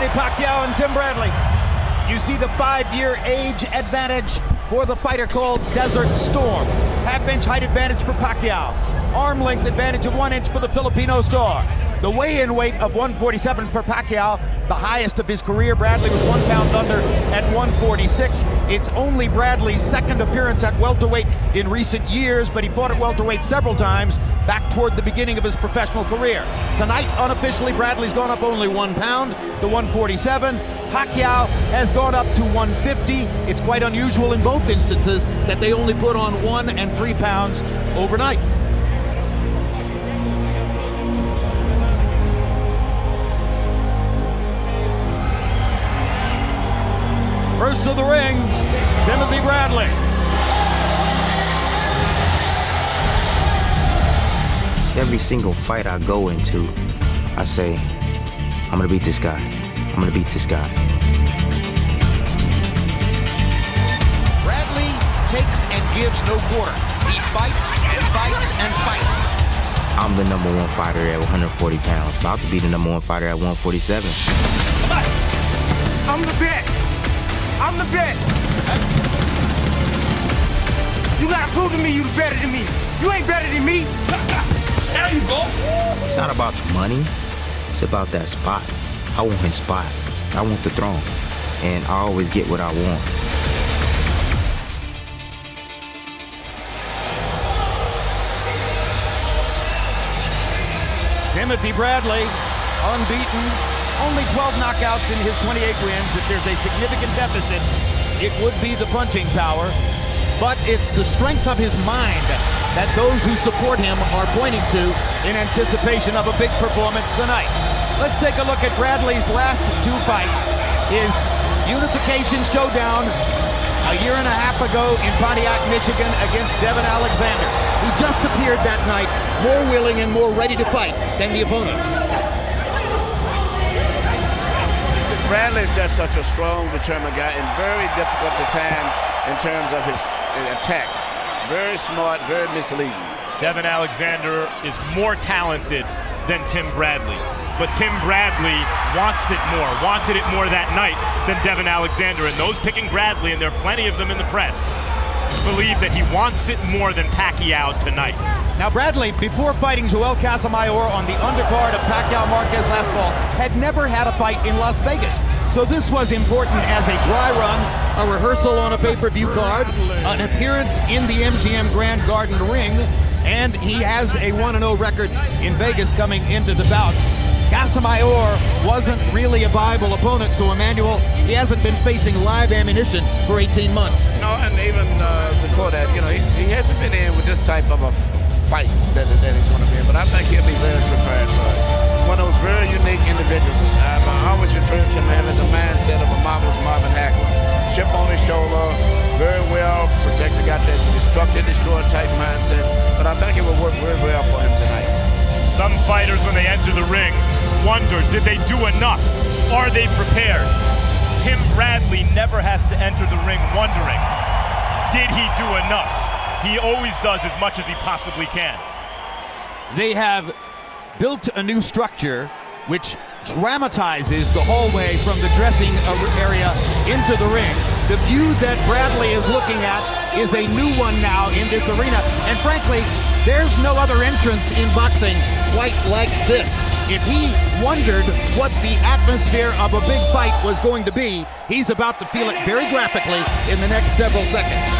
Manny Pacquiao and Tim Bradley. You see the 5-year age advantage for the fighter called Desert Storm. Half-inch height advantage for Pacquiao. Arm length advantage of 1 inch for the Filipino star. The weigh-in weight of 147 for Pacquiao, the highest of his career. Bradley was 1 pound under at 146. It's only Bradley's second appearance at welterweight in recent years, but he fought at welterweight several times back toward the beginning of his professional career. Tonight, unofficially, Bradley's gone up only 1 pound to 147. Pacquiao has gone up to 150. It's quite unusual in both instances that they only put on 1 and 3 pounds overnight. First to the ring, Timothy Bradley. Every single fight I go into, I say, I'm gonna beat this guy. I'm gonna beat this guy. Bradley takes and gives no quarter. He fights and fights and fights. I'm the #1 fighter at 140 pounds. About to be the #1 fighter at 147. I'm the best. I'm the best. You gotta prove to me you better than me. You ain't better than me. There you go. It's not about the money. It's about that spot. I want his spot. I want the throne. And I always get what I want. Timothy Bradley, unbeaten. Only 12 knockouts in his 28 wins. If there's a significant deficit, it would be the punching power. But it's the strength of his mind that those who support him are pointing to in anticipation of a big performance tonight. Let's take a look at Bradley's last 2 fights. His unification showdown a year and a half ago in Pontiac, Michigan against Devin Alexander. He just appeared that night more willing and more ready to fight than the opponent. Bradley is just such a strong, determined guy and very difficult to time in terms of his attack. Very smart, very misleading. Devin Alexander is more talented than Tim Bradley. But Tim Bradley wants it more, wanted it more that night than Devin Alexander. And those picking Bradley, and there are plenty of them in the press, believe that he wants it more than Pacquiao tonight. Now Bradley, before fighting Joel Casamayor on the undercard of Pacquiao Marquez last fall, had never had a fight in Las Vegas. So this was important as a dry run, a rehearsal on a pay-per-view card, an appearance in the MGM Grand Garden ring, and he has a 1-0 record in Vegas coming into the bout. Casamayor wasn't really a viable opponent, so Emmanuel, he hasn't been facing live ammunition for 18 months. No, and even before that, you know, he hasn't been in with this type of a fight that he's going to be in, but I think he'll be very prepared for it. One of those very unique individuals. I always refer to him as a mindset of a marvelous Marvin Hagler. Chip on his shoulder, very well protected, got that destructive, destroyer type mindset, but I think it will work very well for him tonight. Some fighters, when they enter the ring, wonder, did they do enough? Are they prepared? Tim Bradley never has to enter the ring wondering, did he do enough? He always does as much as he possibly can. They have built a new structure which dramatizes the hallway from the dressing area into the ring. The view that Bradley is looking at is a new one now in this arena. And frankly, there's no other entrance in boxing quite like this. If he wondered what the atmosphere of a big fight was going to be, he's about to feel it very graphically in the next several seconds.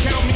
Count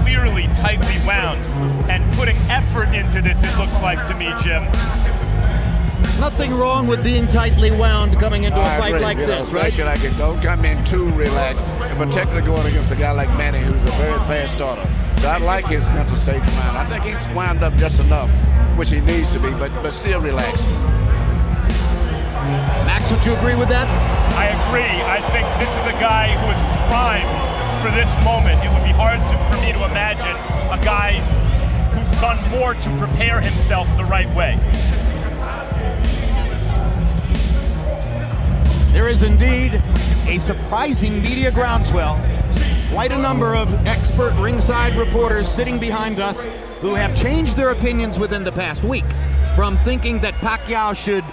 clearly tightly wound and putting effort into this, it looks like to me, Jim. Nothing wrong with being tightly wound coming into a I fight agree, like you know, this, right? especially like it don't come in too relaxed, and particularly going against a guy like Manny, who's a very fast starter. So I like his mental state of mind. I think he's wound up just enough, which he needs to be, but still relaxed. Max, would you agree with that? I agree. I think this is a guy who is primed for this moment. It would be hard for me to imagine a guy who's done more to prepare himself the right way. There is indeed a surprising media groundswell. Quite a number of expert ringside reporters sitting behind us who have changed their opinions within the past week, from thinking that Pacquiao should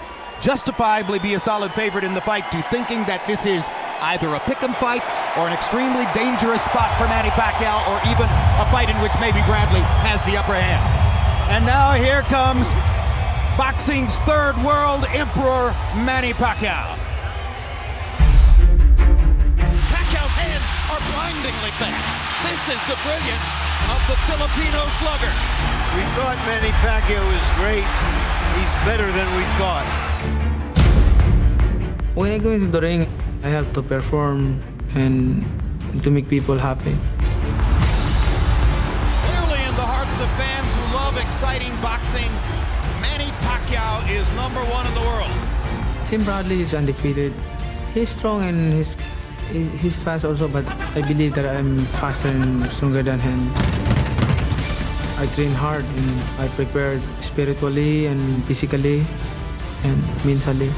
justifiably be a solid favorite in the fight to thinking that this is either a pick'em fight or an extremely dangerous spot for Manny Pacquiao, or even a fight in which maybe Bradley has the upper hand. And now here comes boxing's third world emperor, Manny Pacquiao. Pacquiao's hands are blindingly fast. This is the brilliance of the Filipino slugger. We thought Manny Pacquiao was great. He's better than we thought. When I go into the ring, I have to perform and to make people happy. Clearly in the hearts of fans who love exciting boxing, Manny Pacquiao is #1 in the world. Tim Bradley is undefeated. He's strong and he's fast also, but I believe that I'm faster and stronger than him. I train hard and I prepare spiritually and physically and mentally.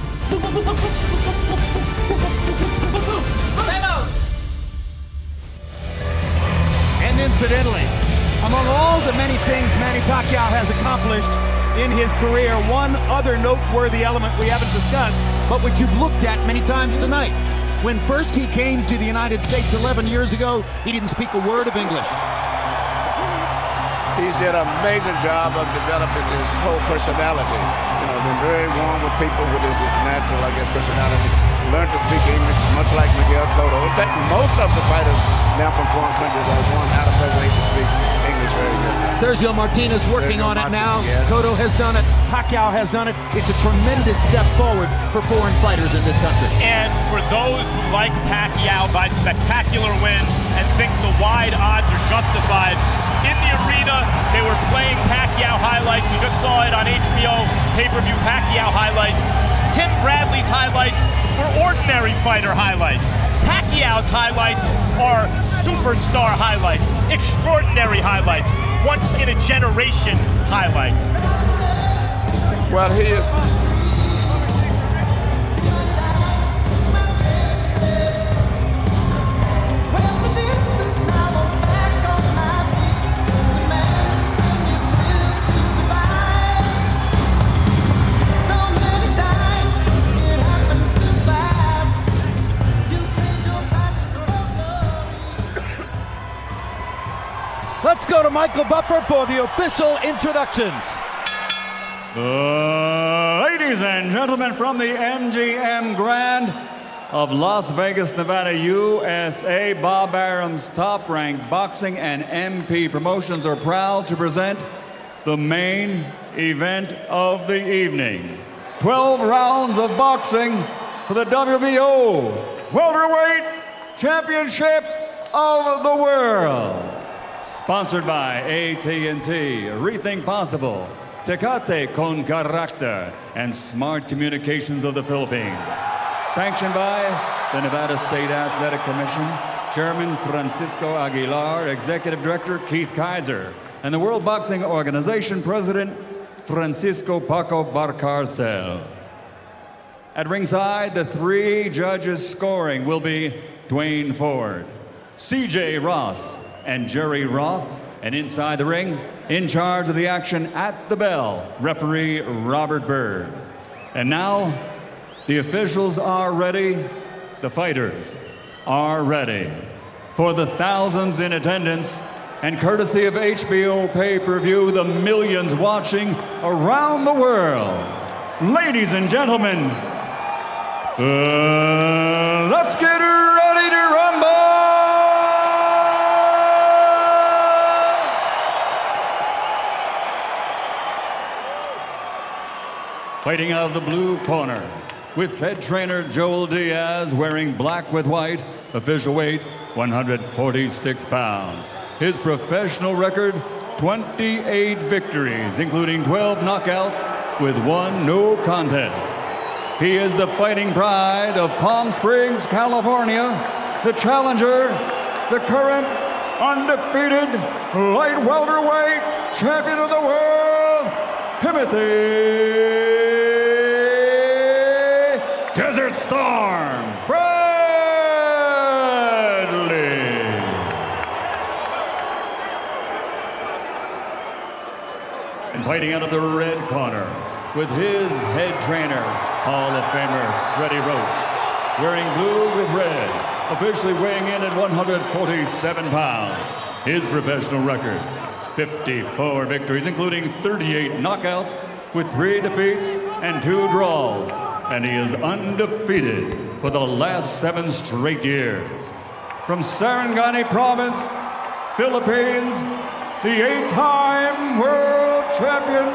And incidentally, among all the many things Manny Pacquiao has accomplished in his career, one other noteworthy element we haven't discussed, but which you've looked at many times tonight. When first he came to the United States 11 years ago, he didn't speak a word of English. He's did an amazing job of developing his whole personality. You know, been very warm with people with his natural, I guess, personality. Learned to speak English, much like Miguel Cotto. In fact, most of the fighters now from foreign countries are going out of their way to speak English very good. Sergio Martinez working Sergio on it Martinez, now. yes. Cotto has done it. Pacquiao has done it. It's a tremendous step forward for foreign fighters in this country. And for those who like Pacquiao by spectacular win and think the wide odds are justified, in the arena, they were playing Pacquiao highlights. You just saw it on HBO pay-per-view Pacquiao highlights. Tim Bradley's highlights were ordinary fighter highlights. Pacquiao's highlights are superstar highlights, extraordinary highlights, once in a generation highlights. Well, he is. Let's go to Michael Buffer for the official introductions. Ladies and gentlemen, from the MGM Grand of Las Vegas, Nevada, USA, Bob Arum's top-ranked boxing and MP promotions are proud to present the main event of the evening. 12 rounds of boxing for the WBO Welterweight Championship of the World. Sponsored by AT&T, Rethink Possible, Tecate con Carácter, and Smart Communications of the Philippines. Sanctioned by the Nevada State Athletic Commission, Chairman Francisco Aguilar, Executive Director Keith Kaiser, and the World Boxing Organization President Francisco Paco Barcarcel. At ringside, the three judges scoring will be Dwayne Ford, CJ Ross, and Jerry Roth. And inside the ring, in charge of the action at the bell, referee Robert Bird. And now, the officials are ready, the fighters are ready. For the thousands in attendance, and courtesy of HBO pay-per-view, the millions watching around the world. Ladies and gentlemen, let's get ready to rumble! Fighting out of the blue corner, with head trainer Joel Diaz wearing black with white, official weight 146 pounds. His professional record, 28 victories, including 12 knockouts with 1 no contest. He is the fighting pride of Palm Springs, California, the challenger, the current undefeated light welterweight champion of the world, Timothy Desert Storm Bradley. And fighting out of the red corner, with his head trainer, Hall of Famer Freddie Roach, wearing blue with red, officially weighing in at 147 pounds. His professional record, 54 victories, including 38 knockouts, with 3 defeats and 2 draws. And he is undefeated for the last 7 straight years. From Sarangani Province, Philippines, the 8-time world champion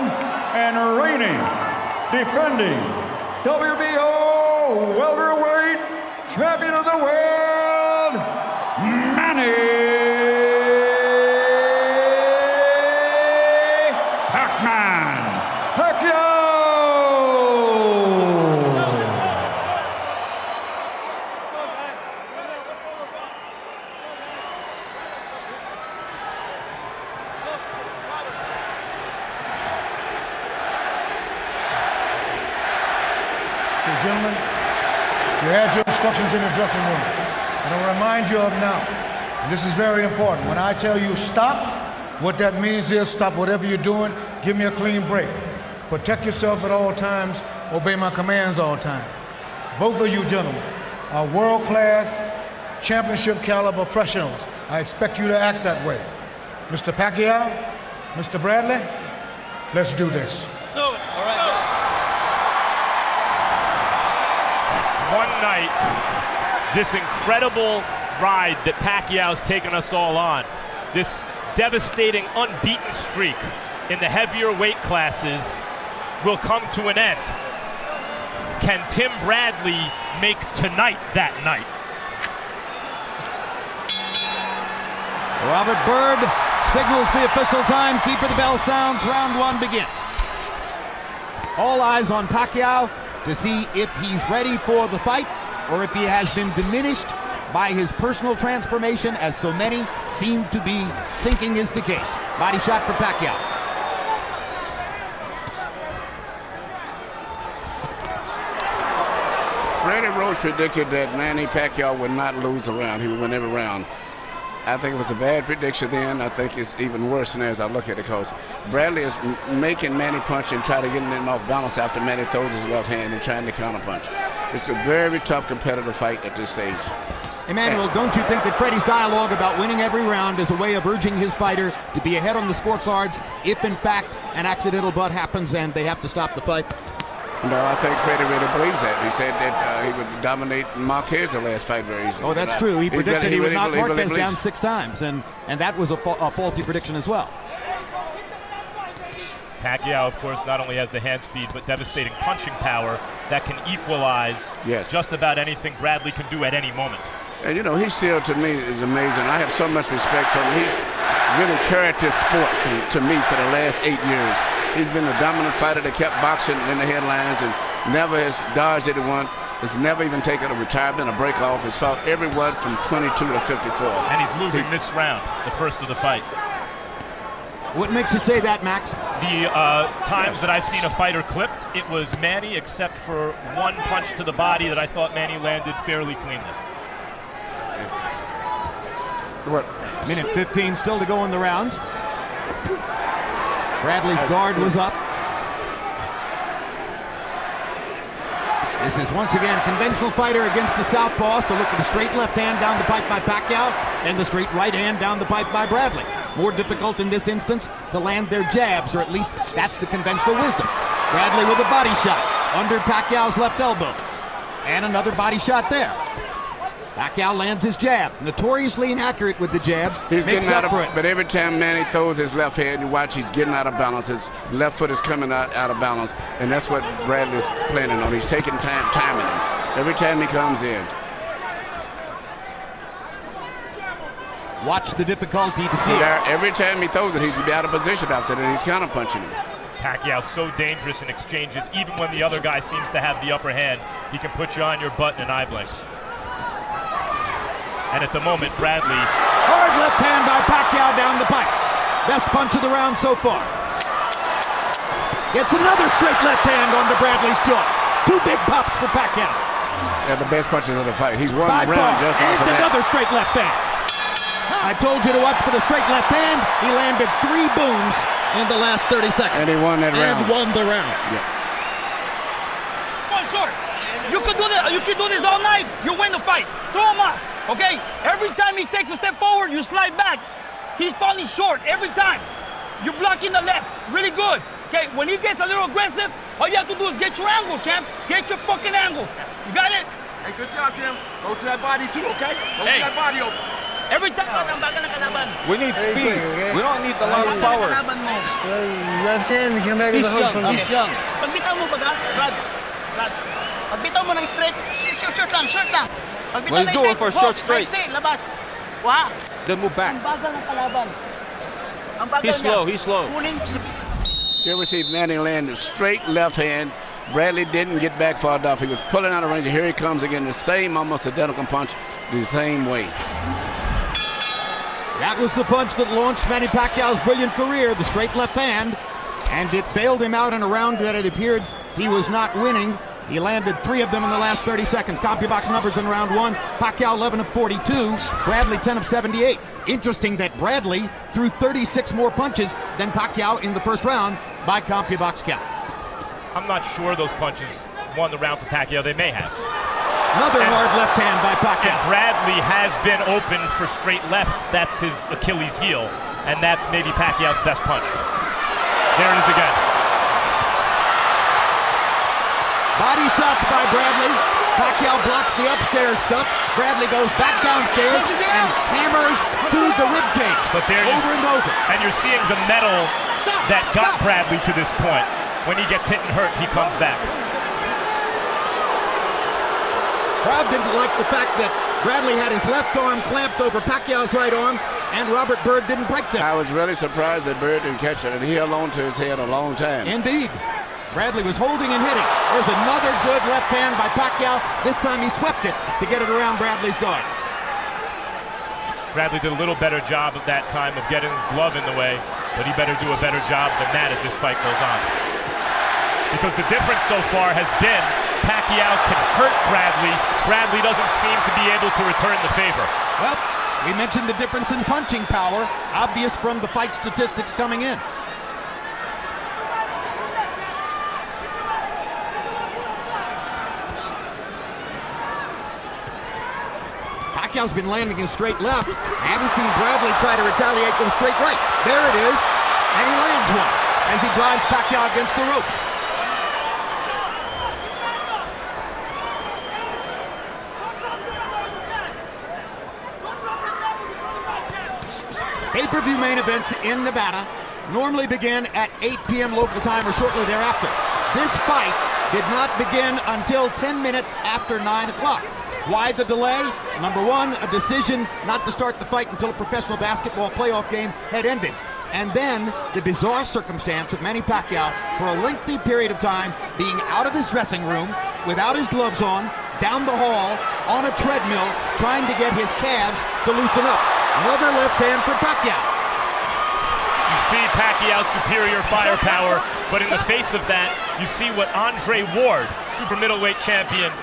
and reigning, defending WBO welterweight champion of the world, Manny Pacquiao. Gentlemen, you had your instructions in the dressing room. And I'll remind you of now, and this is very important, when I tell you stop, what that means is stop whatever you're doing, give me a clean break. Protect yourself at all times, obey my commands all the time. Both of you gentlemen are world-class, championship caliber professionals. I expect you to act that way. Mr. Pacquiao, Mr. Bradley, let's do this. One night, this incredible ride that Pacquiao's taken us all on, this devastating unbeaten streak in the heavier weight classes will come to an end. Can Tim Bradley make tonight that night? Robert Byrd signals the official time. Keeper the bell sounds. Round 1 begins. All eyes on Pacquiao to see if he's ready for the fight or if he has been diminished by his personal transformation, as so many seem to be thinking is the case. Body shot for Pacquiao. Freddie Roach predicted that Manny Pacquiao would not lose a round. He would win every round. I think it was a bad prediction then. I think it's even worse now as I look at it, because Bradley is making Manny punch and try to get him off balance after Manny throws his left hand and trying to counter punch. It's a very tough competitive fight at this stage. Emmanuel, don't you think that Freddie's dialogue about winning every round is a way of urging his fighter to be ahead on the scorecards if, in fact, an accidental butt happens and they have to stop the fight? No, I think Freddie really believes that. He said that he would dominate Marquez the last fight very easily. Oh, that's true. He predicted he would knock Marquez down 6 believes. times, and that was a faulty prediction as well. Pacquiao, of course, not only has the hand speed, but devastating punching power that can equalize just about anything Bradley can do at any moment. And you know, he still, to me, is amazing. I have so much respect for him. He's really carried this sport to me for the last 8 years. He's been a dominant fighter that kept boxing in the headlines and never has dodged anyone. Has never even taken a retirement, a break off. He's fought everyone from 22 to 54. And he's losing this round, the first of the fight. What makes you say that, Max? The times that I've seen a fighter clipped, it was Manny, except for one punch to the body that I thought Manny landed fairly cleanly. What? Minute 15 still to go in the round. Bradley's guard was up. This is once again conventional fighter against the southpaw, so look at the straight left hand down the pipe by Pacquiao and the straight right hand down the pipe by Bradley. More difficult in this instance to land their jabs, or at least that's the conventional wisdom. Bradley with a body shot under Pacquiao's left elbow. And another body shot there. Pacquiao lands his jab, notoriously inaccurate with the jab. He's makes getting out up for of, it. but every time Manny throws his left hand, you watch he's getting out of balance. His left foot is coming out of balance, and that's what Bradley's planning on. He's taking time, timing him every time he comes in. Watch the difficulty to see. Every time he throws it, he's out of position after that, and he's counter punching him. Pacquiao so dangerous in exchanges, even when the other guy seems to have the upper hand. He can put you on your butt in an eye blink. And at the moment, Bradley. Hard left hand by Pacquiao down the pipe. Best punch of the round so far. Gets another straight left hand onto Bradley's jaw. 2 big pops for Pacquiao. They're the best punches of the fight. He's won By the round far. just off And of that. another straight left hand. I told you to watch for the straight left hand. He landed 3 booms in the last 30 seconds. And he won that round. And won the round. Yeah. One short. You could do this. You could do this all night. You win the fight. Throw him up. Okay. Every time he takes a step forward, you slide back. He's falling short every time. You're blocking the left. Really good. Okay. When he gets a little aggressive, all you have to do is get your angles, champ. Get your fucking angles. You got it? Hey, good job, Tim. Go to that body too, okay? Go Hey. to that body open. Every time. We need speed. We don't need a lot of power. Left hand, you can make it hook from He's young. Pagbitaw mo baga, Brad. Pagbitaw mo ng straight. Short lang. Pagbitaw Well, ng do it for a short straight. Maiksi, labas. Wah. Then move back. Ang bagal ng kalaban. Ang bagal He's niya. slow. He's slow. Kunin. You ever see Manny land a straight left hand? Bradley didn't get back far enough. He was pulling out of range. Here he comes again. The same, almost identical punch, the same way. That was the punch that launched Manny Pacquiao's brilliant career, the straight left hand. And it bailed him out in a round that it appeared he was not winning. He landed 3 of them in the last 30 seconds. CompuBox numbers in round 1. Pacquiao 11 of 42. Bradley 10 of 78. Interesting that Bradley threw 36 more punches than Pacquiao in the first round by CompuBox count. I'm not sure those punches won the round for Pacquiao. They may have. Another hard left hand by And Pacquiao. Bradley has been open for straight lefts. That's his Achilles heel. And that's maybe Pacquiao's best punch. There it is again. Body shots by Bradley. Pacquiao blocks the upstairs stuff. Bradley goes back downstairs and hammers to the ribcage. But there you over and over. And you're seeing the metal that got Bradley to this point. When he gets hit and hurt, he comes back. Crowd didn't like the fact that Bradley had his left arm clamped over Pacquiao's right arm, and Robert Byrd didn't break them. I was really surprised that Byrd didn't catch it, and he held on to his head a long time. Indeed. Bradley was holding and hitting. There's another good left hand by Pacquiao. This time he swept it to get it around Bradley's guard. Bradley did a little better job at that time of getting his glove in the way, but he better do a better job than that as this fight goes on. Because the difference so far has been Pacquiao can hurt Bradley. Bradley doesn't seem to be able to return the favor. Well, we mentioned the difference in punching power, obvious from the fight statistics coming in. Pacquiao's been landing in straight left. I haven't seen Bradley try to retaliate with a straight right. There it is. And he lands one as he drives Pacquiao against the ropes. Pay-per-view main events in Nevada normally begin at 8 p.m. local time or shortly thereafter. This fight did not begin until 10 minutes after 9 o'clock. Why the delay? Number one, a decision not to start the fight until a professional basketball playoff game had ended. And then the bizarre circumstance of Manny Pacquiao for a lengthy period of time being out of his dressing room, without his gloves on, down the hall, on a treadmill, trying to get his calves to loosen up. Another left hand for Pacquiao. You see Pacquiao's superior firepower, but in the face of that, you see what Andre Ward, super middleweight champion,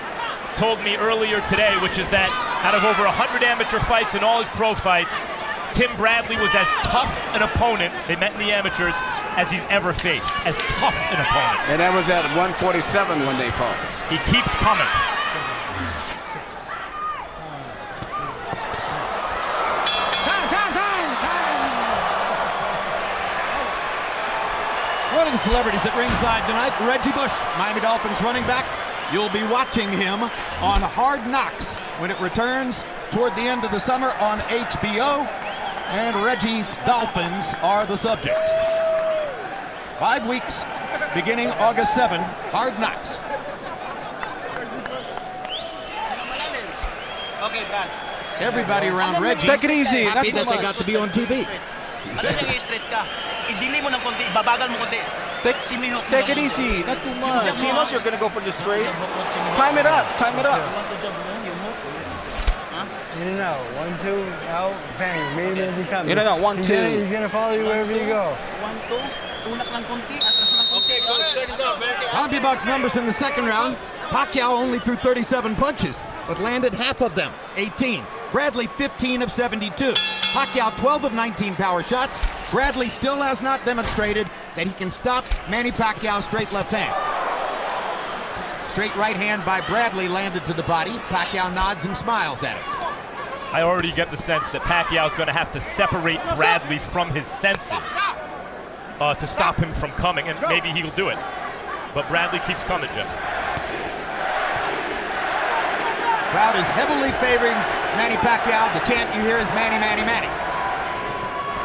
told me earlier today, which is that out of over 100 amateur fights and all his pro fights, Tim Bradley was as tough an opponent, they met in the amateurs, as he's ever faced. As tough an opponent. And that was at 147 when they fought. He keeps coming. One of the celebrities at ringside tonight, Reggie Bush, Miami Dolphins running back. You'll be watching him on Hard Knocks when it returns toward the end of the summer on HBO, and Reggie's Dolphins are the subject. 5 weeks, beginning August 7, Hard Knocks. Okay, Brad. Everybody around Reggie Take it easy, not happy too that they much. got to be on TV. Alam niya i-straight ka. I-delay mo ng konti, ibabagal mo konti. Take it easy, not too much. He knows you're gonna go for the straight. Time it up, time it up. In and out, 1, 2, out, bang, main as he coming. In and out, 1, 2. He's gonna follow you wherever you go. 1, 2, tulak lang konti, atras lang konti. Okay, good. Second down, man. CompuBox numbers in the second round. Pacquiao only threw 37 punches, but landed half of them, 18. Bradley 15 of 72. Pacquiao 12 of 19 power shots. Bradley still has not demonstrated that he can stop Manny Pacquiao's straight left hand. Straight right hand by Bradley landed to the body. Pacquiao nods and smiles at it. I already get the sense that Pacquiao's going to have to separate Bradley from his senses to stop him from coming, and maybe he'll do it. But Bradley keeps coming, Jim. Crowd is heavily favoring Manny Pacquiao. The chant you hear is Manny, Manny, Manny.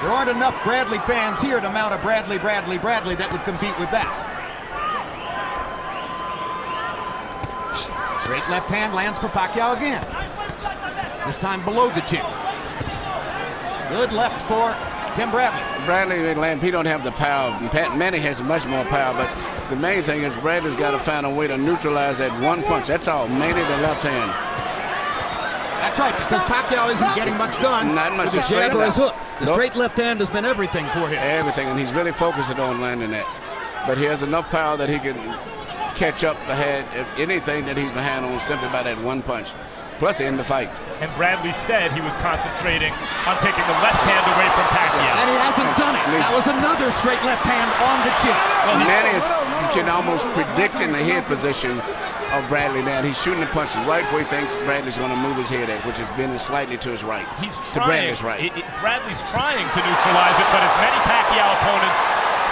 There aren't enough Bradley fans here to mount a Bradley, Bradley, Bradley that would compete with that. Straight left hand lands for Pacquiao again. This time below the chin. Good left for Tim Bradley. Bradley and Lamb, he don't have the power. Manny has much more power, but the main thing is Bradley's got to find a way to neutralize that one punch. That's all, mainly the left hand. That's right, because Pacquiao isn't getting much done. Not much. With the jab or his hook. The Nope. straight left hand has been everything for him. Everything, and he's really focusing on landing that. But he has enough power that he can catch up ahead of anything that he's behind on simply by that one punch. Plus, end the fight. And Bradley said he was concentrating on taking the left hand away from Pacquiao. And he hasn't done it. That was another straight left hand on the chin. Well, Manny is, you can almost predict in the head position of Bradley now. He's shooting the punches right where he thinks Bradley's going to move his head at, which is bending slightly to his right. He's to trying. Bradley's right. Bradley's trying to neutralize it, but as many Pacquiao opponents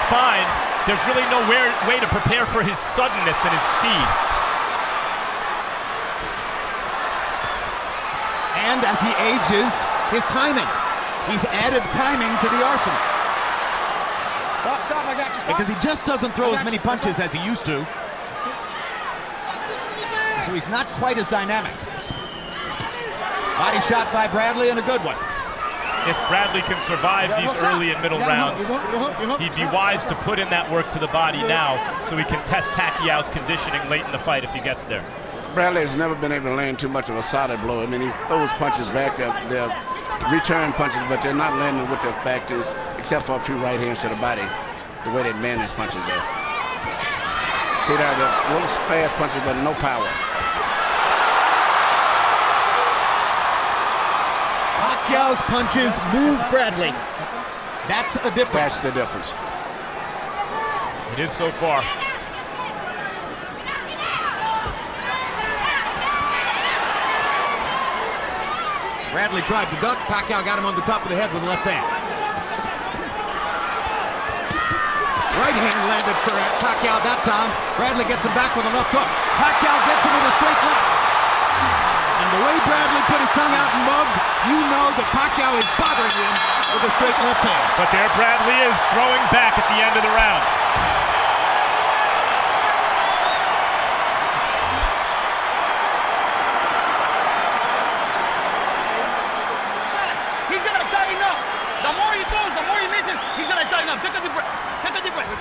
find, there's really no way to prepare for his suddenness and his speed. And as he ages, his timing. He's added timing to the arsenal. Stop, I got you. Stop. Because he just doesn't throw as many punches as he used to. So he's not quite as dynamic. Body shot by Bradley and a good one. If Bradley can survive these early and middle rounds, he'd be wise to put in that work to the body now so he can test Pacquiao's conditioning late in the fight if he gets there. Bradley has never been able to land too much of a solid blow. I mean, he throws punches back. They're return punches, but they're not landing with their factors, except for a few right hands to the body, the way that Manny's punches there. See there, the little fast punches, but no power. Pacquiao's punches move Bradley. That's a difference. That's the difference. It is so far. Bradley tried to duck. Pacquiao got him on the top of the head with the left hand. Right hand landed for Pacquiao that time. Bradley gets him back with a left hook. Pacquiao gets him with a straight left. And the way Bradley put his tongue out and mugged, you know that Pacquiao is bothering him with a straight left hand. But there Bradley is throwing back at the end of the round. He's gonna tighten up. The more he throws, the more he misses. He's gonna tighten up. Take a deep breath. Take a deep breath.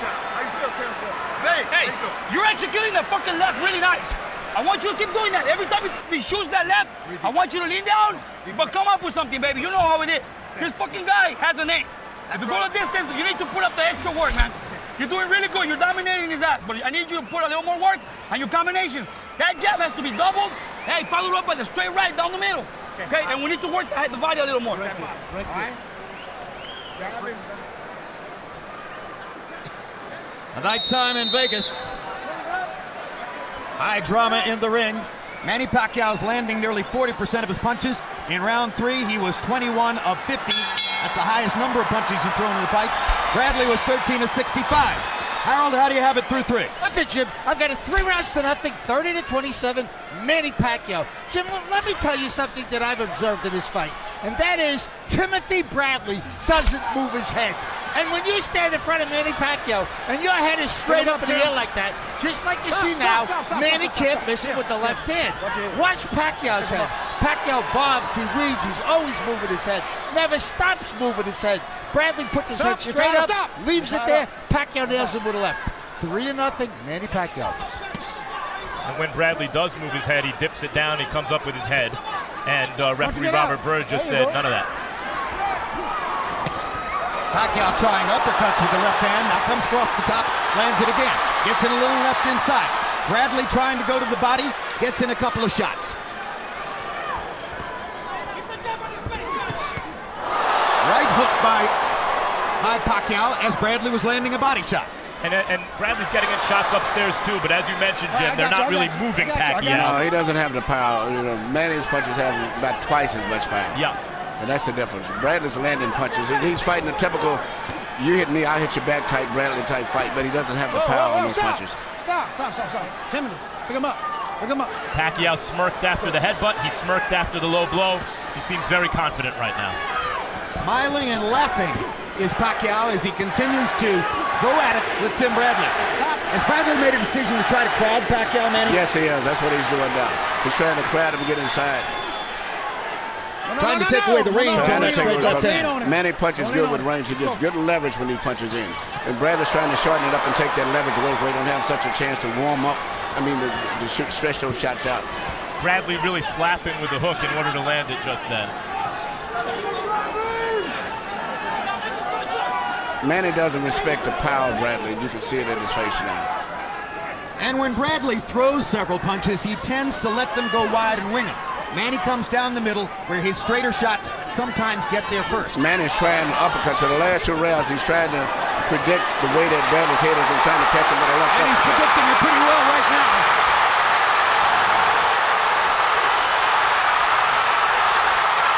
Hey, you're executing that fucking left really nice. I want you to keep doing that. Every time he shoots that left, I want you to lean down, but come up with something, baby. You know how it is. This fucking guy has a name. If you go the distance, you need to put up the extra work, man. You're doing really good. You're dominating his ass, but I need you to put a little more work on your combinations. That jab has to be doubled. Hey, followed up by the straight right down the middle. Okay, and we need to work the body a little more. A night time in Vegas. High drama in the ring. Manny Pacquiao's landing nearly 40% of his punches. In round 3, he was 21 of 50. That's the highest number of punches he's thrown in the fight. Bradley was 13 of 65. Harold, how do you have it through 3? Okay, Jim, I've got a 3 rounds to nothing, 30-27, Manny Pacquiao. Jim, let me tell you something that I've observed in this fight, and that is Timothy Bradley doesn't move his head. And when you stand in front of Manny Pacquiao and your head is straight up in the air like that, just like you see now, Manny can't miss it with the left hand. Watch Pacquiao's head. Pacquiao bobs, he weaves, he's always moving his head, never stops moving his head. Bradley puts his head straight up, leaves it there, Pacquiao nails him with the left. 3-0, Manny Pacquiao. And when Bradley does move his head, he dips it down, he comes up with his head. And referee Robert Bird just said none of that. Pacquiao trying uppercuts with the left hand. Now comes across the top, lands it again. Gets in a little left inside. Bradley trying to go to the body, gets in a couple of shots. Right hook by Pacquiao as Bradley was landing a body shot. And Bradley's getting in shots upstairs too, but as you mentioned, Jim, they're not really moving Pacquiao. No, he doesn't have the power. You know, Manny's punches have about twice as much power. Yeah. And that's the difference. Bradley's landing punches. He's fighting a typical, you hit me, I hit your back type, Bradley type fight, but he doesn't have the power on those punches. Stop. Timothy, pick him up. Pacquiao smirked after the headbutt. He smirked after the low blow. He seems very confident right now. Smiling and laughing is Pacquiao as he continues to go at it with Tim Bradley. Has Bradley made a decision to try to crowd Pacquiao, Manny? Yes, he is. That's what he's doing now. He's trying to crowd him and get inside. Trying to take away the range on that straight left hand. Manny punches good with range. He gets good leverage when he punches in. And Bradley's trying to shorten it up and take that leverage away where he don't have such a chance to warm up. To stretch those shots out. Bradley really slapping with the hook in order to land it just then. Manny doesn't respect the power of Bradley. You can see it in his face now. And when Bradley throws several punches, he tends to let them go wide and wing them. Manny comes down the middle where his straighter shots sometimes get there first. Manny's trying to uppercut. So the last 2 rounds, he's trying to predict the way that Bradley's head is and trying to catch him with a left. And he's predicting it pretty well right now.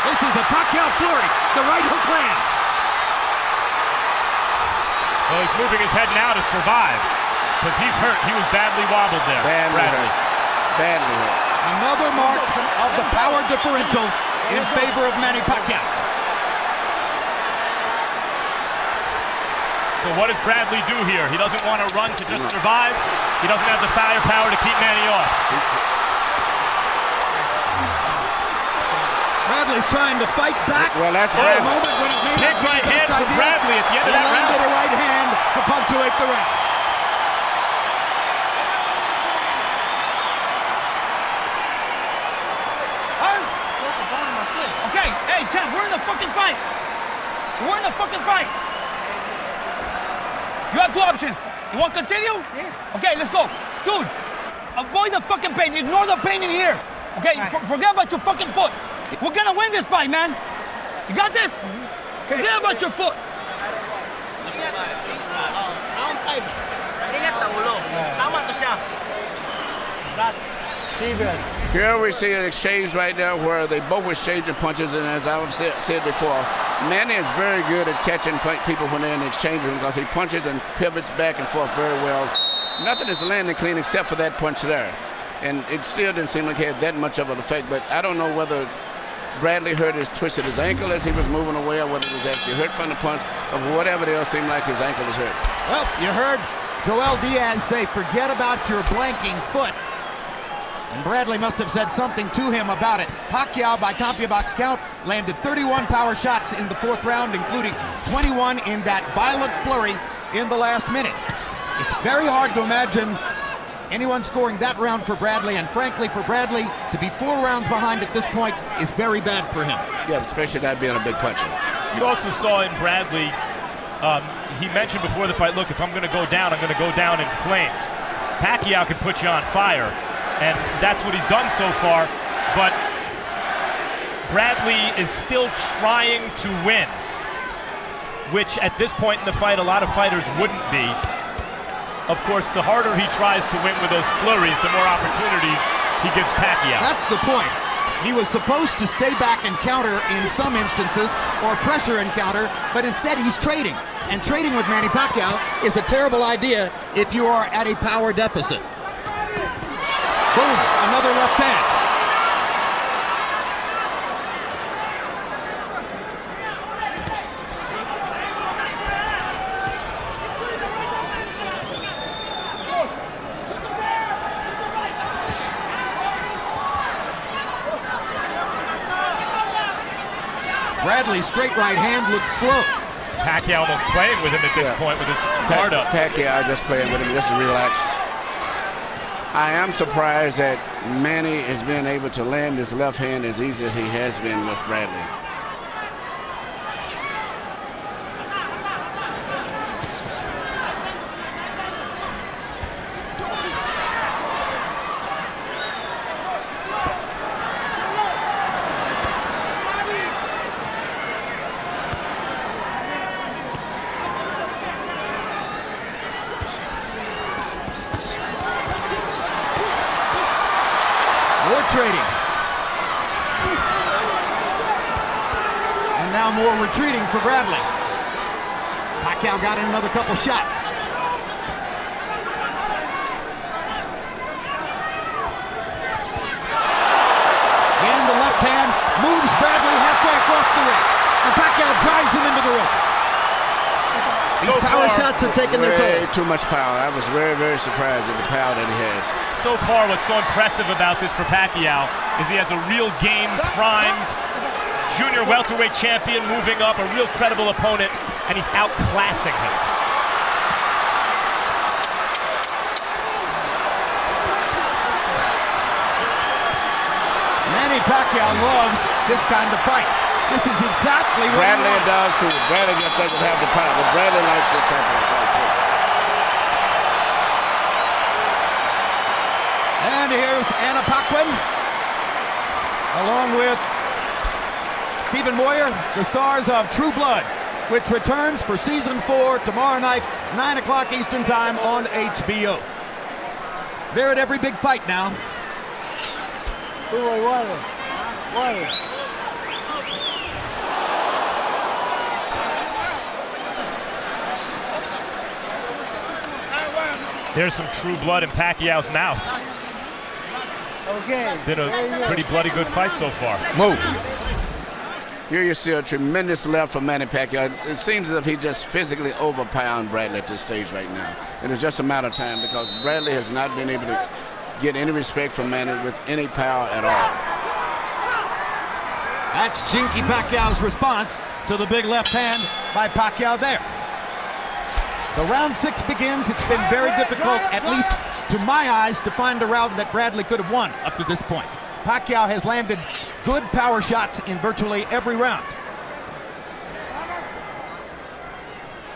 This is a Pacquiao flurry. The right hook lands. Well, he's moving his head now to survive because he's hurt. He was badly wobbled there. Badly hurt. Another mark of the power differential in favor of Manny Pacquiao. So what does Bradley do here? He doesn't want to run to just survive. He doesn't have the firepower to keep Manny off. Bradley's trying to fight back. Well, that's a moment when it may big right hand from Bradley at the end of that round. He landed a right hand to punctuate the round. Okay, hey, Chad, we're in the fucking fight. We're in the fucking fight. You have 2 options. You want to continue? Yeah. Okay, let's go. Dude, avoid the fucking pain. Ignore the pain in here. Okay, forget about your fucking foot. We're gonna win this fight, man. You got this? Forget about your foot. Here we see an exchange right now where they both exchanging punches, and as I've said before, Manny is very good at catching people when they're in the exchange room because he punches and pivots back and forth very well. Nothing is landing clean except for that punch there. And it still didn't seem like it had that much of an effect, but I don't know whether Bradley twisted his ankle as he was moving away or whether it was actually hurt from the punch or whatever it else seemed like his ankle was hurt. Well, you heard Joel Diaz say, forget about your blanking foot. And Bradley must have said something to him about it. Pacquiao, by CompuBox count, landed 31 power shots in the 4th round, including 21 in that violent flurry in the last minute. It's very hard to imagine anyone scoring that round for Bradley, and frankly, for Bradley to be 4 rounds behind at this point is very bad for him. Yeah, especially that being a big puncher. You also saw in Bradley, he mentioned before the fight, look, if I'm going to go down, I'm going to go down in flames. Pacquiao can put you on fire, and that's what he's done so far, but Bradley is still trying to win, which at this point in the fight, a lot of fighters wouldn't be. Of course, the harder he tries to win with those flurries, the more opportunities he gives Pacquiao. That's the point. He was supposed to stay back and counter in some instances, or pressure and counter, but instead he's trading. And trading with Manny Pacquiao is a terrible idea if you are at a power deficit. Boom, another left hand. Bradley's straight right hand looked slow. Pacquiao almost playing with him at this point with his guard up. Pacquiao just playing with him, just to relax. I am surprised that Manny is being able to land his left hand as easy as he has been with Bradley. Trading. And now more retreating for Bradley. Pacquiao got in another couple shots. And the left hand moves Bradley halfway across the ring. And Pacquiao drives him into the ropes. These power shots are taking their toll. Way too much power. I was very, very surprised at the power that he has. So far, what's so impressive about this for Pacquiao is he has a real game-primed junior welterweight champion moving up, a real credible opponent, and he's outclassing him. Manny Pacquiao loves this kind of fight. This is exactly what Bradley he wants. does too. Bradley just doesn't have the power, but Bradley likes this type of fight too. And here's Anna Paquin, along with Stephen Moyer, the stars of True Blood, which returns for season 4 tomorrow night, 9 o'clock Eastern time on HBO. They're at every big fight now. There's some True Blood in Pacquiao's mouth. Okay. Been a pretty bloody good fight so far. Move. Here you see a tremendous left from Manny Pacquiao. It seems as if he just physically overpowered Bradley at this stage right now. And it's just a matter of time because Bradley has not been able to get any respect from Manny with any power at all. That's Jinky Pacquiao's response to the big left hand by Pacquiao there. So round 6 begins. It's been very difficult, at least to my eyes, to find a round that Bradley could have won up to this point. Pacquiao has landed good power shots in virtually every round.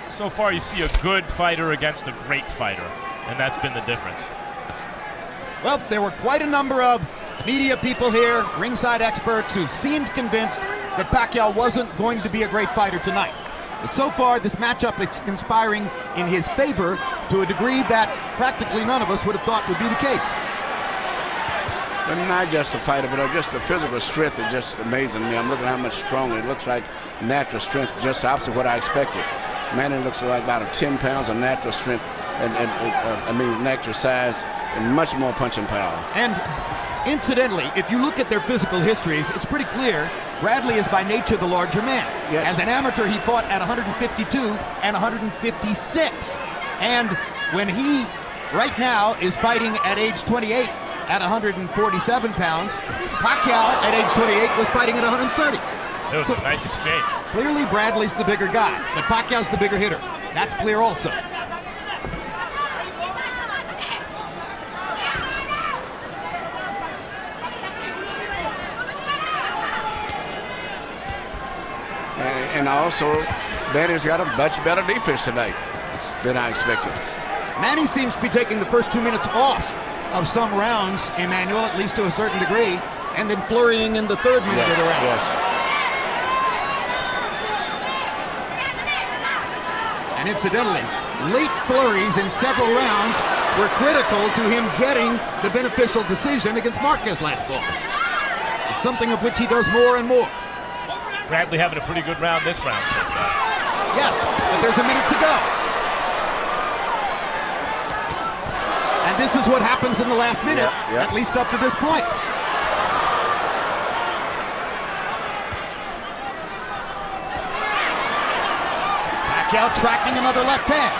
So far, you see a good fighter against a great fighter, and that's been the difference. Well, there were quite a number of media people here, ringside experts, who seemed convinced that Pacquiao wasn't going to be a great fighter tonight. But so far, this matchup is conspiring in his favor to a degree that practically none of us would have thought would be the case. But not just a fighter, but just the physical strength is just amazing to me. I'm looking at how much stronger. It looks like natural strength, just the opposite of what I expected. Manny looks like about 10 pounds of natural strength, and natural size, and much more punching power. And incidentally, if you look at their physical histories, it's pretty clear Bradley is by nature the larger man. Yes. As an amateur, he fought at 152 and 156. And when he, right now, is fighting at age 28 at 147 pounds, Pacquiao at age 28 was fighting at 130. It was a nice exchange. Clearly, Bradley's the bigger guy, but Pacquiao's the bigger hitter. That's clear also. And also, Manny's got a much better defense tonight than I expected. Manny seems to be taking the first 2 minutes off of some rounds, Emmanuel, at least to a certain degree, and then flurrying in the third minute of the round. Yes. And incidentally, late flurries in several rounds were critical to him getting the beneficial decision against Marquez last fall. It's something of which he does more and more. Bradley having a pretty good round this round so far. Yes, but there's a minute to go. And this is what happens in the last minute, at least up to this point. Pacquiao tracking another left hand.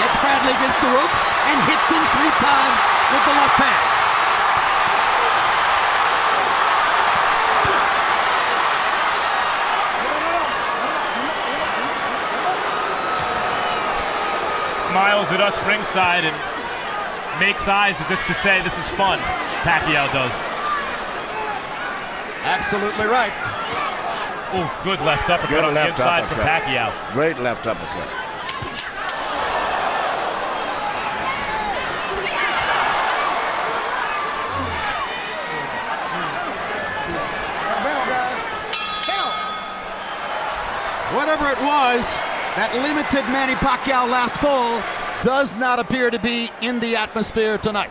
Gets Bradley against the ropes and hits him 3 times with the left hand. Smiles at us ringside and makes eyes as if to say this is fun. Pacquiao does. Absolutely right. Oh, good left uppercut Good on the left inside uppercut. from Pacquiao. Great left uppercut. Whatever it was that limited Manny Pacquiao last fall does not appear to be in the atmosphere tonight.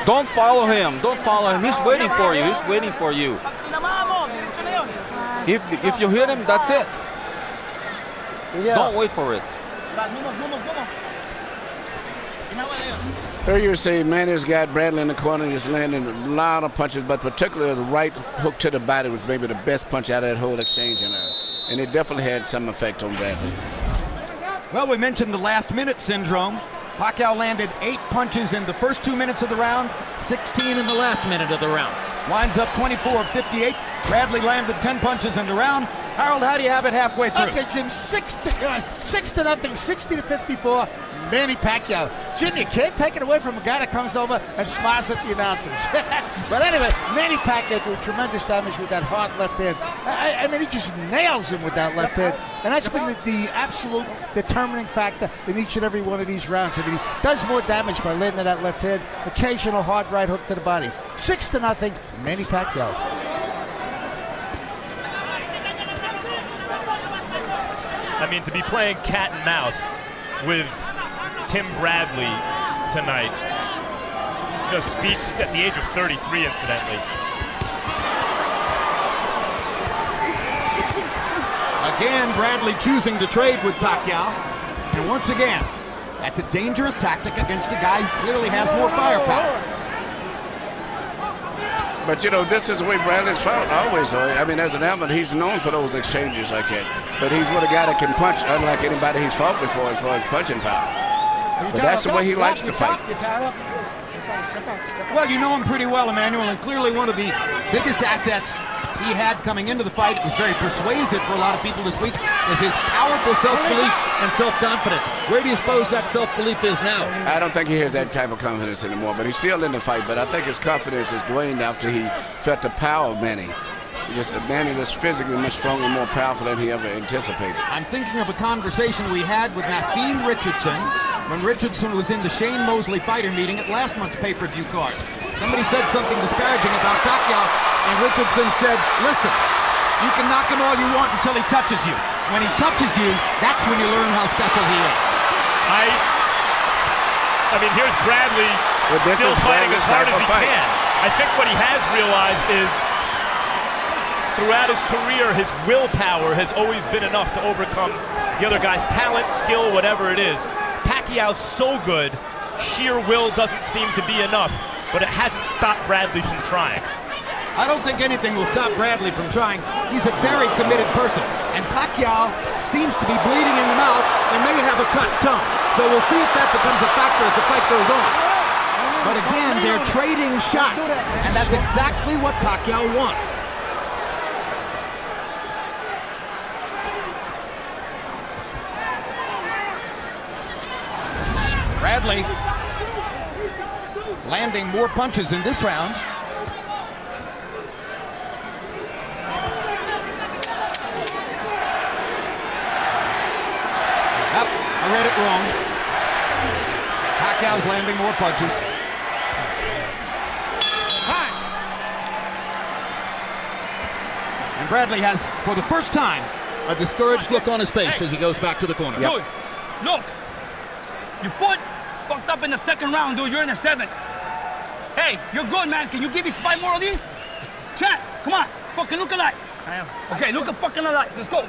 Don't follow him. Don't follow him. He's waiting for you. He's waiting for you. If you hit him, that's it. Don't wait for it. Here you see Manny's got Bradley in the corner. He's landing a lot of punches, but particularly the right hook to the body was maybe the best punch out of that whole exchange in there. And it definitely had some effect on Bradley. Well, we mentioned the last minute syndrome. Pacquiao landed 8 punches in the first 2 minutes of the round, 16 in the last minute of the round. Winds up 24 of 58. Bradley landed 10 punches in the round. Harold, how do you have it halfway through? Okay, Jim, 6-0, 60 to 54. Manny Pacquiao. Jim, you can't take it away from a guy that comes over and smiles at the announcers. But anyway, Manny Pacquiao did tremendous damage with that hard left hand. I mean, he just nails him with that left hand. And that's been the absolute determining factor in each and every one of these rounds. I mean, he does more damage by landing that left hand. Occasional hard right hook to the body. 6-0, Manny Pacquiao. I mean, to be playing cat and mouse with Tim Bradley tonight just speaks at the age of 33, incidentally. Again, Bradley choosing to trade with Pacquiao. And once again, that's a dangerous tactic against a guy who clearly has more firepower. But, you know, this is the way Bradley's fought always. I mean, as an amateur, he's known for those exchanges like that. But he's with a guy that can punch, unlike anybody he's fought before as far as punching power. But that's the way he likes to fight. Well, you know him pretty well, Emmanuel, and clearly one of the biggest assets he had coming into the fight, it was very persuasive for a lot of people this week, was his powerful self-belief and self-confidence. Where do you suppose that self-belief is now? I don't think he has that type of confidence anymore, but he's still in the fight. But I think his confidence is waned after he felt the power of Manny. Manny was physically much stronger and more powerful than he ever anticipated. I'm thinking of a conversation we had with Nassim Richardson when Richardson was in the Shane Mosley fighter meeting at last month's pay-per-view card. Somebody said something disparaging about Pacquiao, and Richardson said, listen, you can knock him all you want until he touches you. When he touches you, that's when you learn how special he is. I mean, here's Bradley still fighting as hard as he can. I think what he has realized is throughout his career, his willpower has always been enough to overcome the other guy's talent, skill, whatever it is. Pacquiao's so good, sheer will doesn't seem to be enough, but it hasn't stopped Bradley from trying. I don't think anything will stop Bradley from trying. He's a very committed person, and Pacquiao seems to be bleeding in the mouth and may have a cut tongue. So we'll see if that becomes a factor as the fight goes on. But again, they're trading shots, and that's exactly what Pacquiao wants. Bradley landing more punches in this round. Yep, I read it wrong. Pacquiao's landing more punches. And Bradley has, for the first time, a discouraged look on his face as he goes back to the corner. Dude, look. Your foot fucked up in the second round, dude. You're in the 7th. Hey, you're good, man. Can you give me 5 more of these? Chat, come on. Fucking look alive. I am. Okay, look fucking alive. Let's go.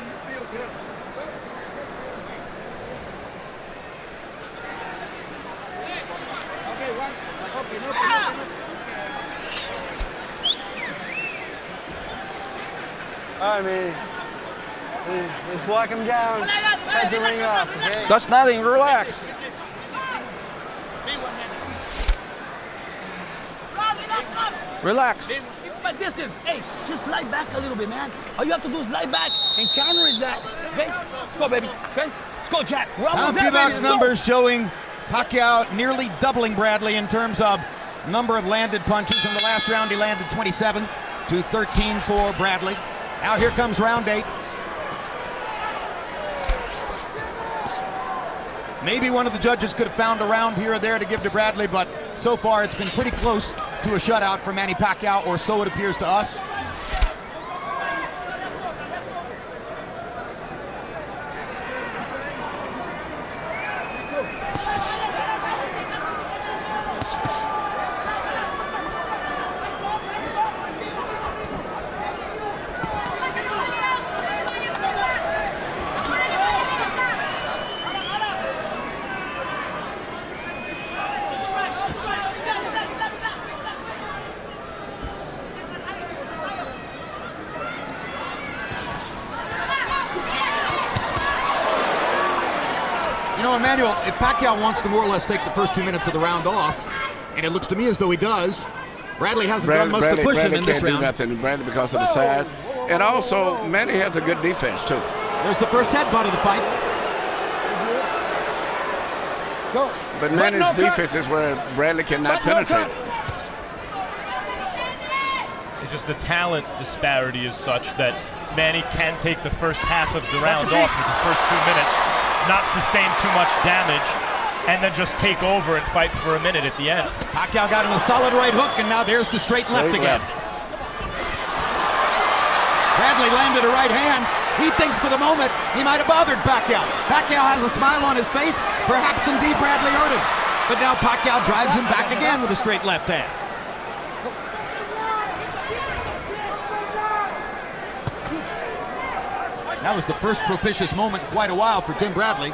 All right, man. Let's walk him down. Head the ring off, okay? That's nothing. Relax. Relax. Keep my distance. Hey, just slide back a little bit, man. All you have to do is slide back and counter his ass. Okay? Let's go, baby. Okay? Let's go, Jack. We're almost there, baby. Box numbers showing Pacquiao nearly doubling Bradley in terms of number of landed punches. In the last round, he landed 27 to 13 for Bradley. Now here comes round 8. Maybe one of the judges could have found a round here or there to give to Bradley, but so far it's been pretty close to a shutout for Manny Pacquiao, or so it appears to us. You know, Emmanuel, if Pacquiao wants to more or less take the first 2 minutes of the round off, and it looks to me as though he does, Bradley hasn't done much to push him in this round. Bradley can't do nothing. Bradley because of the size. And also, Manny has a good defense, too. There's the first headbutt of the fight. Go. But Manny's defense is where Bradley cannot penetrate. It's just the talent disparity is such that Manny can take the first half of the round off with the first 2 minutes, not sustain too much damage, and then just take over and fight for a minute at the end. Pacquiao got him a solid right hook, and now there's the straight left again. Bradley landed a right hand. He thinks for the moment he might have bothered Pacquiao. Pacquiao has a smile on his face. Perhaps indeed Bradley hurt him. But now Pacquiao drives him back again with a straight left hand. That was the first propitious moment in quite a while for Tim Bradley.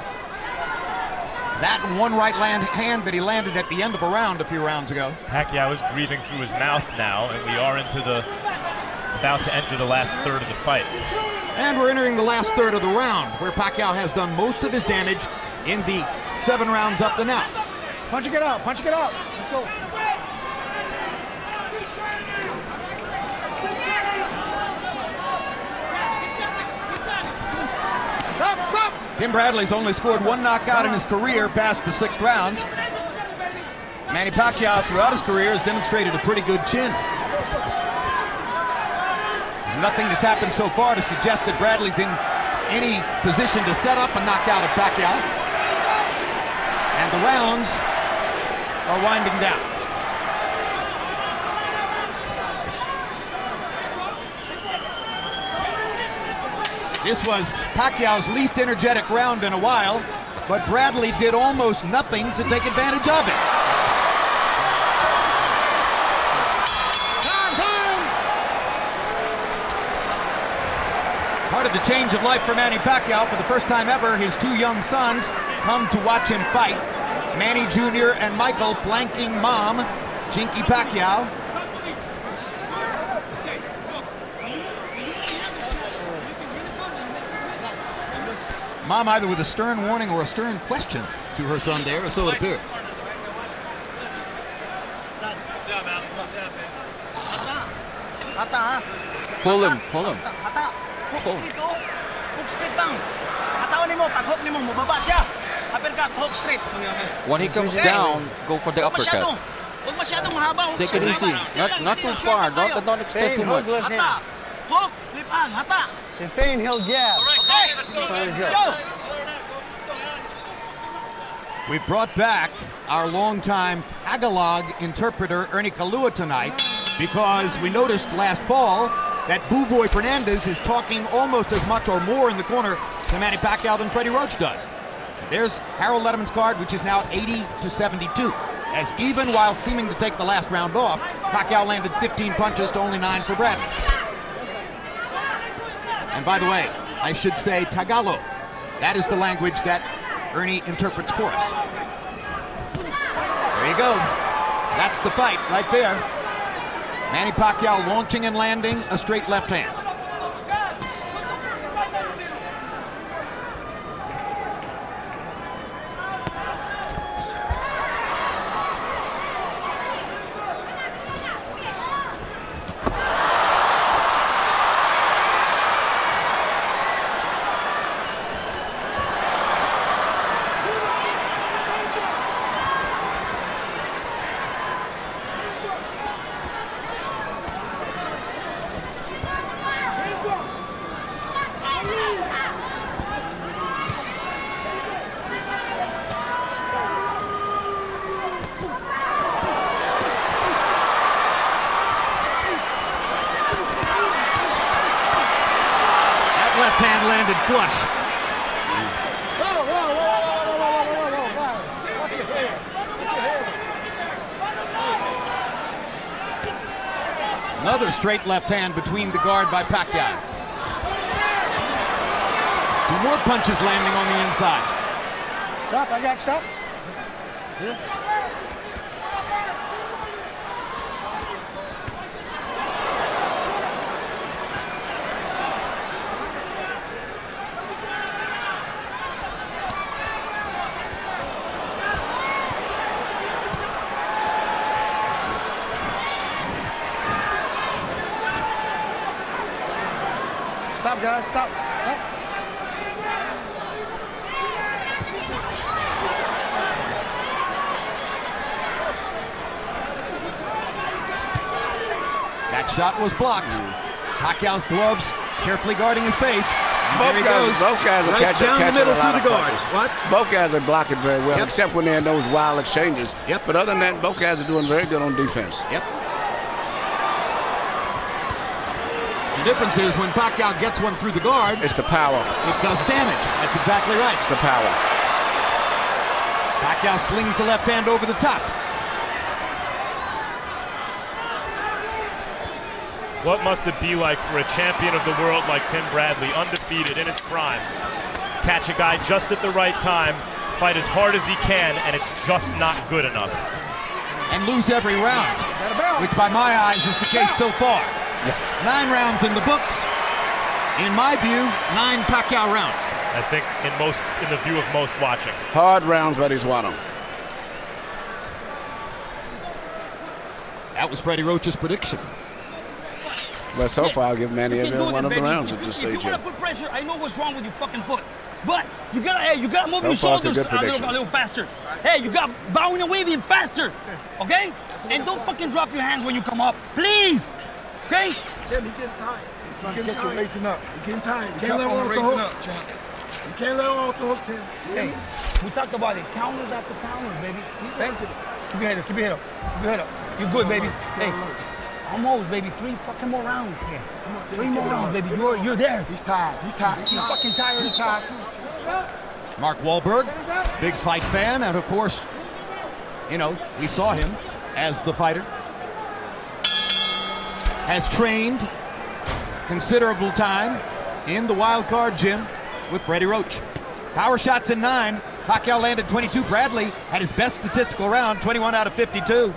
That one right hand that he landed at the end of a round a few rounds ago. Pacquiao is breathing through his mouth now, and we are about to enter the last third of the fight. And we're entering the last third of the round, where Pacquiao has done most of his damage in the 7 rounds up to now. Punch it, get out. Punch it, get out. Let's go. Stop. Tim Bradley's only scored 1 knockout in his career past the 6th round. Manny Pacquiao throughout his career has demonstrated a pretty good chin. There's nothing that's happened so far to suggest that Bradley's in any position to set up a knockout of Pacquiao. And the rounds are winding down. This was Pacquiao's least energetic round in a while, but Bradley did almost nothing to take advantage of it. Time! Part of the change of life for Manny Pacquiao, for the first time ever, his 2 young sons come to watch him fight. Manny Jr. and Michael flanking mom, Chinky Pacquiao. Mom either with a stern warning or a stern question to her son there, or so it appeared. Pull him. Hook straight bang. Hatawan nimo, pag hook nimo, mababa siya. Uppercut, hook straight. When he comes down, go for the uppercut. Huwag masyadong mahaba. Take it easy. Not too far. Don't extend too much. Hata. Hook, flip hand, hata. And feign heel jab. Okay, let's go. We brought back our longtime Tagalog interpreter, Ernie Kalua, tonight because we noticed last fall that Buboy Fernandez is talking almost as much or more in the corner to Manny Pacquiao than Freddie Roach does. And there's Harold Letterman's card, which is now 80-72. As even while seeming to take the last round off, Pacquiao landed 15 punches to only 9 for Bradley. And by the way, I should say Tagalog. That is the language that Ernie interprets for us. There you go. That's the fight right there. Manny Pacquiao launching and landing a straight left hand. Left hand landed flush. Whoa. Watch your head. Another straight left hand between the guard by Pacquiao. 2 more punches landing on the inside. Stop, I got stop. Yeah. Stop, guys, stop. That shot was blocked. Pacquiao's gloves carefully guarding his face. Both guys are right catching down the middle a lot through the of guard. punches. What? Both guys are blocking very well, except when they're in those wild exchanges. Yep. But other than that, both guys are doing very good on defense. Yep. The difference is when Pacquiao gets one through the guard, It's the power. it does damage. That's exactly right. It's the power. Pacquiao slings the left hand over the top. What must it be like for a champion of the world like Tim Bradley, undefeated in his prime, catch a guy just at the right time, fight as hard as he can, and it's just not good enough. And lose every round, which by my eyes is the case so far. 9 rounds in the books. In my view, 9 Pacquiao rounds. I think in the view of most watching. Hard rounds, but he's won them. That was Freddie Roach's prediction. But so far, I'll give Manny every one of the rounds at this If you stage. want to put pressure, I know what's wrong with your fucking foot. But you gotta move So your far, it's a shoulders good prediction. a little faster. Hey, you got bowing and waving faster. Okay? And don't fucking drop your hands when you come up. Please. Okay? Tim, he getting tired. Trying to get you racing up. He getting tired. You Keep can't let him on off the racing hook. up, champ. You can't let him off the hook, Tim. Hey, we talked about it. Counters after counters, baby. Thank you. Keep your head up. Keep your head up. Keep your head up. You're good, baby. Hey, almost, baby. 3 fucking more rounds. 3 more rounds, baby. You're there. He's tired. He's tired. He's fucking tired. He's tired too. Mark Wahlberg, big fight fan, and of course, you know, we saw him as the fighter. Has trained considerable time in the wild card gym with Freddie Roach. Power shots in 9. Pacquiao landed 22. Bradley had his best statistical round, 21 out of 52.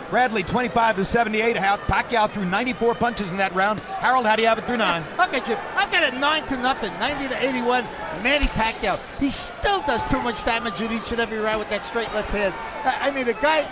Bradley 25-78. Pacquiao threw 94 punches in that round. Harold, how do you have it through 9? Okay, Jim, I've got it 9-0, 90-81. Manny Pacquiao. He still does too much damage in each and every round with that straight left hand. I mean, the guy,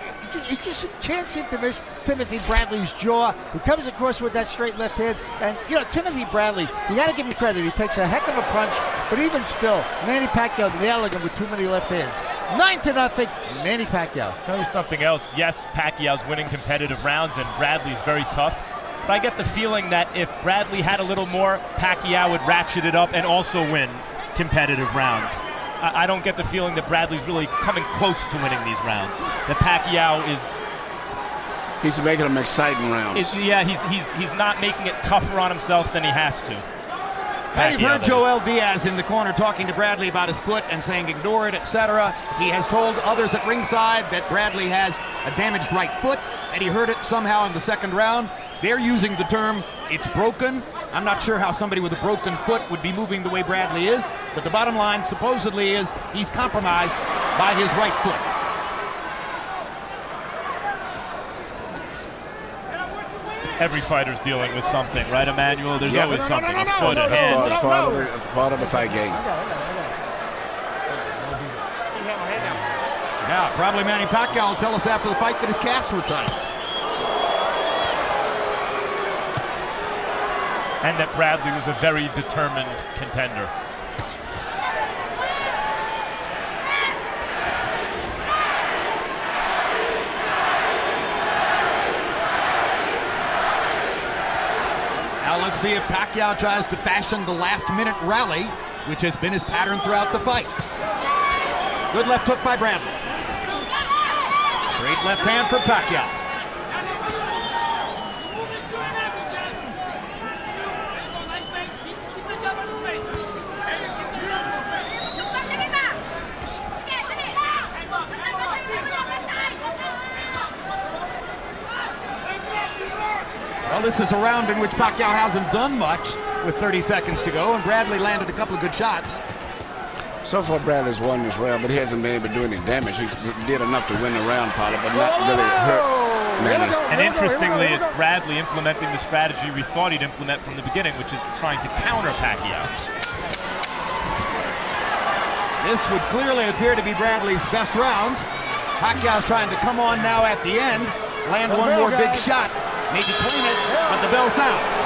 he just can't seem to miss Timothy Bradley's jaw. He comes across with that straight left hand. And, you know, Timothy Bradley, you got to give him credit. He takes a heck of a punch. But even still, Manny Pacquiao nailing him with too many left hands. 9-0, Manny Pacquiao. Tell you something else. Yes, Pacquiao's winning competitive rounds, and Bradley's very tough. But I get the feeling that if Bradley had a little more, Pacquiao would ratchet it up and also win competitive rounds. I don't get the feeling that Bradley's really coming close to winning these rounds. That Pacquiao is... He's making them exciting rounds. He's not making it tougher on himself than he has to. Now you've heard Joel Diaz in the corner talking to Bradley about his foot and saying ignore it, etc. He has told others at ringside that Bradley has a damaged right foot, and he heard it somehow in the second round. They're using the term, it's broken. I'm not sure how somebody with a broken foot would be moving the way Bradley is, but the bottom line supposedly is he's compromised by his right foot. Every fighter's dealing with something, right, Emmanuel? There's always something, a foot, a It's hand. part of the fight game. Yeah, probably Manny Pacquiao will tell us after the fight that his calves were tight. And that Bradley was a very determined contender. Now let's see if Pacquiao tries to fashion the last-minute rally, which has been his pattern throughout the fight. Good left hook by Bradley. Straight left hand for Pacquiao. Well, this is a round in which Pacquiao hasn't done much with 30 seconds to go, and Bradley landed a couple of good shots. So far, Bradley's won this round, but he hasn't been able to do any damage. He did enough to win the round, probably, but not really hurt Manny. And interestingly, it's Bradley implementing the strategy we thought he'd implement from the beginning, which is trying to counter Pacquiao. This would clearly appear to be Bradley's best round. Pacquiao's trying to come on now at the end, land one more big shot, maybe clean it, but the bell sounds.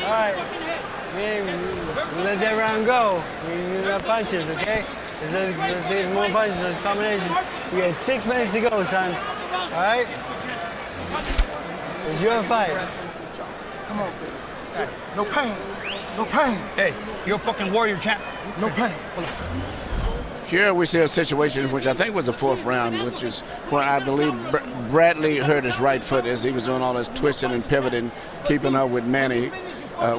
All right. We let that round go. We got punches, okay? There's more punches, there's combination. We got 6 minutes to go, son. All right? It's your fight. Come on. No pain. No pain. Hey, you're a fucking warrior, champ. No pain. Here we see a situation which I think was the fourth round, which is where I believe Bradley hurt his right foot as he was doing all this twisting and pivoting, keeping up with Manny,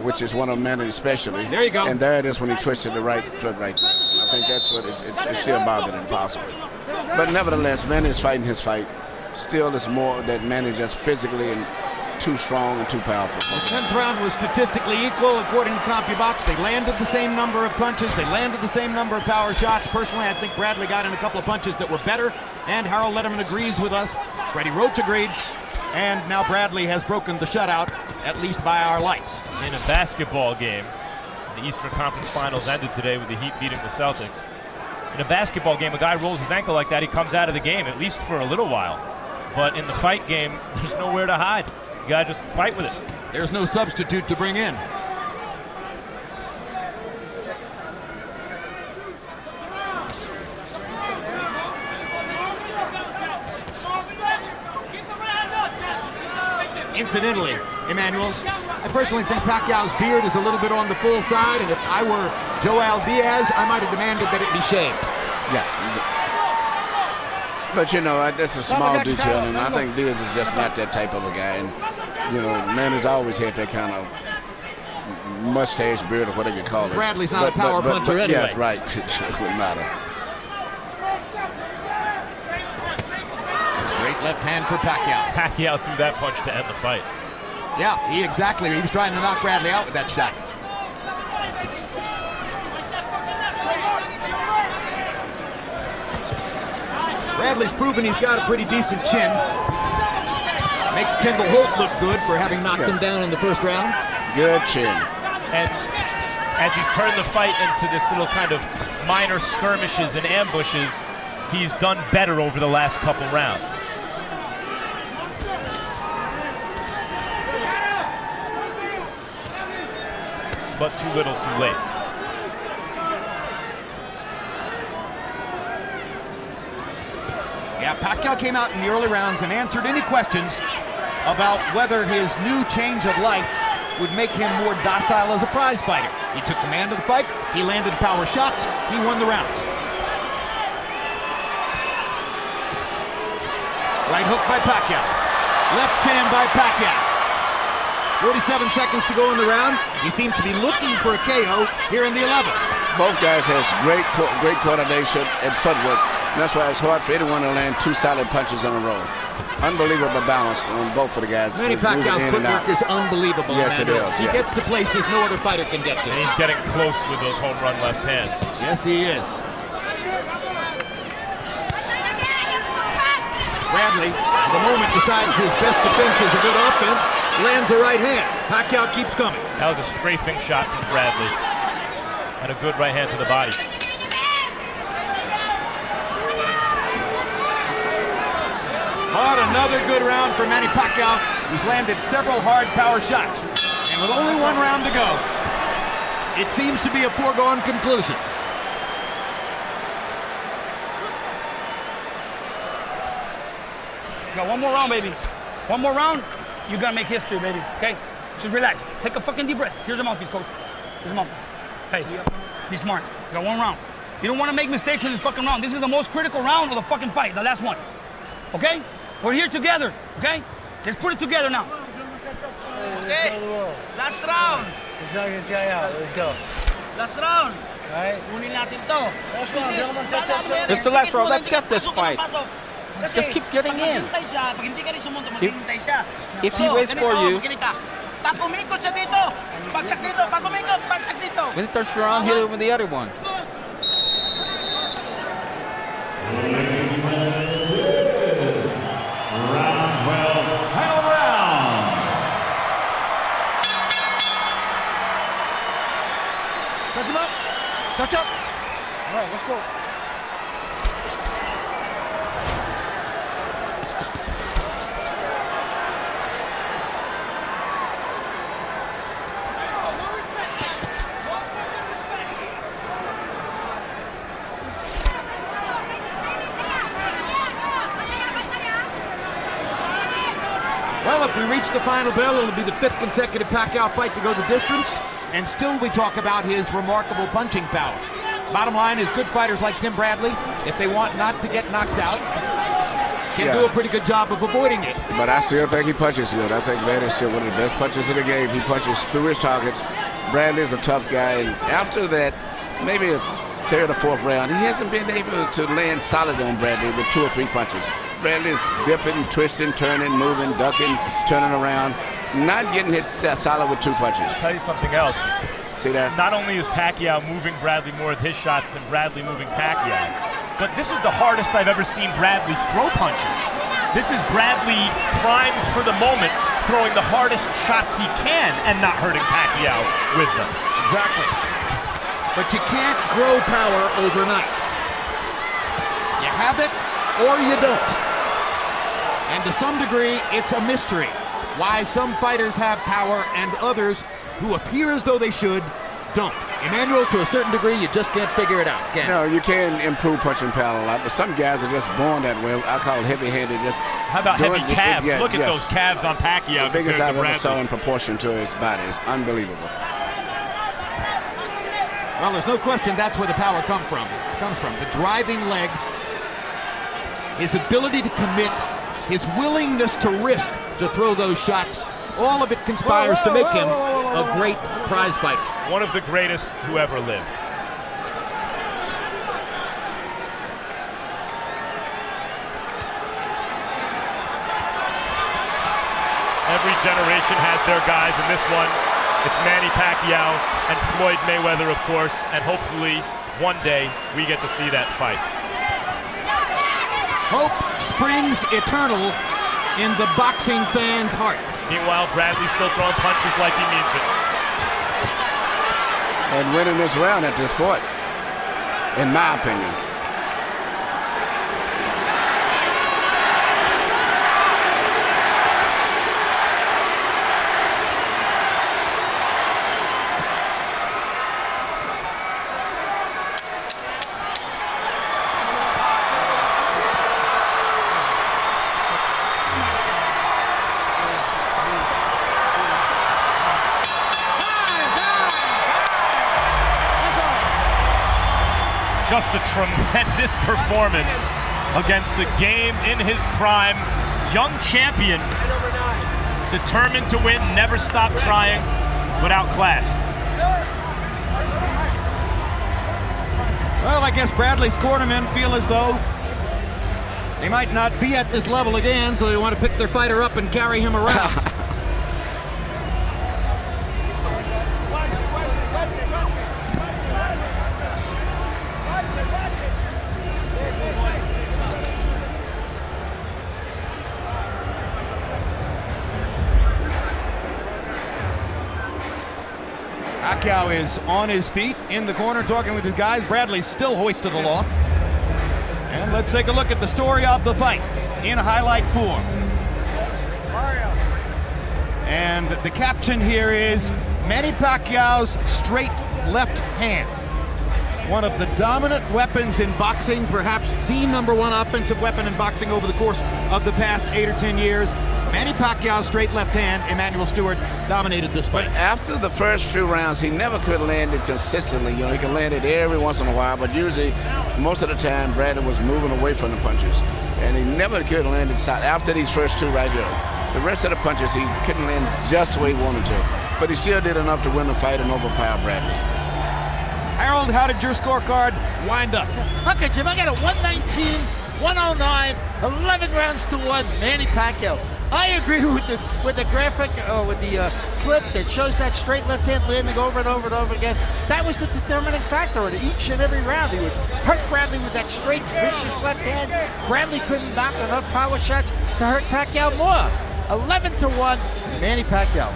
which is one of Manny's specialty. There you go. And there it is when he twisted the right foot right there. I think that's what it's still bothered him possibly. But nevertheless, Manny's fighting his fight. Still, it's more that Manny just physically and too strong and too powerful. The 10th round was statistically equal according to CompuBox. They landed the same number of punches. They landed the same number of power shots. Personally, I think Bradley got in a couple of punches that were better, and Harold Letterman agrees with us. Freddie Roach agreed, and now Bradley has broken the shutout, at least by our lights. In a basketball game, the Eastern Conference Finals ended today with the Heat beating the Celtics. In a basketball game, a guy rolls his ankle like that, he comes out of the game, at least for a little while. But in the fight game, there's nowhere to hide. You gotta just fight with it. There's no substitute to bring in. Incidentally, Emmanuel, I personally think Pacquiao's beard is a little bit on the full side, and if I were Joel Diaz, I might have demanded that it be shaved. Yeah. But you know, that's a small detail, and I think Diaz is just not that type of a guy. And you know, Manny's always had that kind of mustache, beard, or whatever you call it. Bradley's not a power puncher anyway. Yeah, right. It wouldn't matter. Straight left hand for Pacquiao. Pacquiao threw that punch to end the fight. Yeah, exactly. He was trying to knock Bradley out with that shot. Bradley's proven he's got a pretty decent chin. Makes Kendall Holt look good for having knocked him down in the first round. Good chin. And as he's turned the fight into this little kind of minor skirmishes and ambushes, he's done better over the last couple rounds. But too little, too late. Yeah, Pacquiao came out in the early rounds and answered any questions about whether his new change of life would make him more docile as a prize fighter. He took command of the fight, he landed power shots, he won the rounds. Right hook by Pacquiao. Left hand by Pacquiao. 47 seconds to go in the round. He seems to be looking for a KO here in the 11th. Both guys has great coordination and footwork. And that's why it's hard for anyone to land 2 solid punches in a row. Unbelievable balance on both of the guys. Manny Pacquiao's footwork is unbelievable. Yes, it is. He gets to places no other fighter can get to. And he's getting close with those home run left hands. Yes, he is. Bradley, at the moment, decides his best defense is a good offense, lands a right hand. Pacquiao keeps coming. That was a strafing shot from Bradley. And a good right hand to the body. But another good round for Manny Pacquiao, who's landed several hard power shots. And with only 1 round to go, it seems to be a foregone conclusion. Got 1 more round, baby. 1 more round, you gotta make history, baby, okay? Just relax. Take a fucking deep breath. Here's a mouthpiece, coach. Here's a mouthpiece. Hey, be smart. You got 1 round. You don't want to make mistakes in this fucking round. This is the most critical round of the fucking fight, the last one. Okay? We're here together, okay? Let's put it together now. Okay, last round. Let's go. Last round. Alright. Kunin natin to. Last round, gentlemen. It's the last round. Let's get this fight. Just keep getting in. If he waits for you, Pag umikot siya dito, bagsak dito, pag umikot, bagsak dito. when he turns around, hit him with the other one. Round 12, final round. Touch him up. Touch up. All right, let's go. Well, if we reach the final bell, it'll be the 5th consecutive Pacquiao fight to go the distance, and still we talk about his remarkable punching power. Bottom line is good fighters like Tim Bradley, if they want not to get knocked out, can do a pretty good job of avoiding it. But I still think he punches good. I think Manny's still one of the best punchers in the game. He punches through his targets. Bradley's a tough guy, and after that, maybe a 3rd or 4th round, he hasn't been able to land solid on Bradley with 2 or 3 punches. Bradley's dipping, twisting, turning, moving, ducking, turning around, not getting hit solid with 2 punches. I'll tell you something else. See that? Not only is Pacquiao moving Bradley more with his shots than Bradley moving Pacquiao, but this is the hardest I've ever seen Bradley throw punches. This is Bradley primed for the moment, throwing the hardest shots he can and not hurting Pacquiao with them. Exactly. But you can't grow power overnight. You have it or you don't. And to some degree, it's a mystery why some fighters have power and others who appear as though they should don't. Emmanuel, to a certain degree, you just can't figure it out, can you? No, you can improve punching power a lot, but some guys are just born that way. I call it heavy-handed. Just how about heavy calves? Look at those calves on Pacquiao. The biggest I've ever saw in proportion to his body. It's unbelievable. Well, there's no question that's where the power comes from. The driving legs, his ability to commit, his willingness to risk to throw those shots, all of it conspires to make him a great prize fighter. One of the greatest who ever lived. Every generation has their guys, and this one, it's Manny Pacquiao and Floyd Mayweather, of course, and hopefully one day we get to see that fight. Hope springs eternal in the boxing fan's heart. Meanwhile, Bradley's still throwing punches like he means it. And winning this round at this point, in my opinion. Just a tremendous performance against the game in his prime. Young champion, determined to win, never stopped trying, but outclassed. Well, I guess Bradley's cornermen feel as though they might not be at this level again, so they want to pick their fighter up and carry him around. Pacquiao is on his feet in the corner talking with his guys. Bradley's still hoisted aloft. And let's take a look at the story of the fight in highlight form. And the caption here is Manny Pacquiao's straight left hand. One of the dominant weapons in boxing, perhaps the #1 offensive weapon in boxing over the course of the past 8 or 10 years. Manny Pacquiao's straight left hand, Emmanuel Stewart, dominated this fight. But after the first few rounds, he never could land it consistently. You know, he could land it every once in a while, but usually, most of the time, Bradley was moving away from the punches. And he never could land it side after these first two right here. The rest of the punches, he couldn't land just the way he wanted to. But he still did enough to win the fight and overpower Bradley. Harold, how did your scorecard wind up? Okay, Jim, I got a 119, 109, 11 rounds to 1, Manny Pacquiao. I agree with the graphic, with the clip that shows that straight left hand landing over and over and over again. That was the determining factor in each and every round. He would hurt Bradley with that straight, vicious left hand. Bradley couldn't knock enough power shots to hurt Pacquiao more. 11-1, Manny Pacquiao.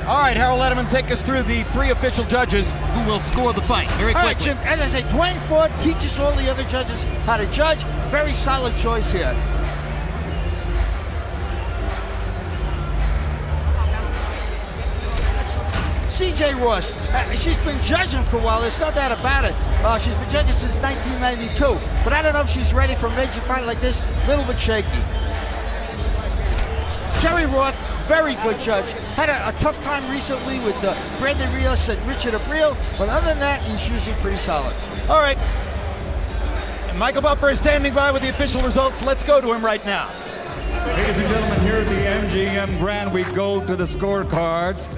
All right, Harold Letterman, take us through the 3 official judges who will score the fight very quickly. All right, Jim, as I say, Dwayne Ford teaches all the other judges how to judge. Very solid choice here. CJ Ross, she's been judging for a while, there's no doubt about it. She's been judging since 1992, but I don't know if she's ready for a major fight like this, a little bit shaky. Jerry Roth, very good judge. Had a tough time recently with Brandon Rios and Richard Abril, but other than that, he's usually pretty solid. All right. And Michael Buffer is standing by with the official results. Let's go to him right now. Ladies and gentlemen, here at the MGM Grand, we go to the scorecards.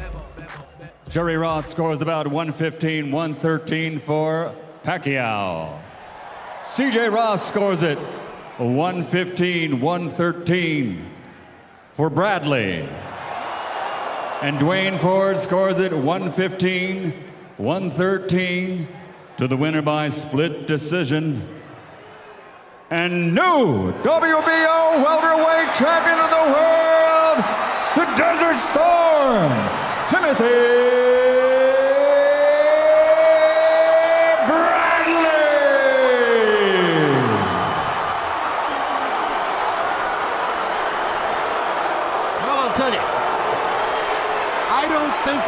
Jerry Roth scores about 115, 113 for Pacquiao. CJ Ross scores it 115, 113 for Bradley. And Dwayne Ford scores it 115, 113 to the winner by split decision. And new WBO welterweight champion of the world, the Desert Storm, Timothy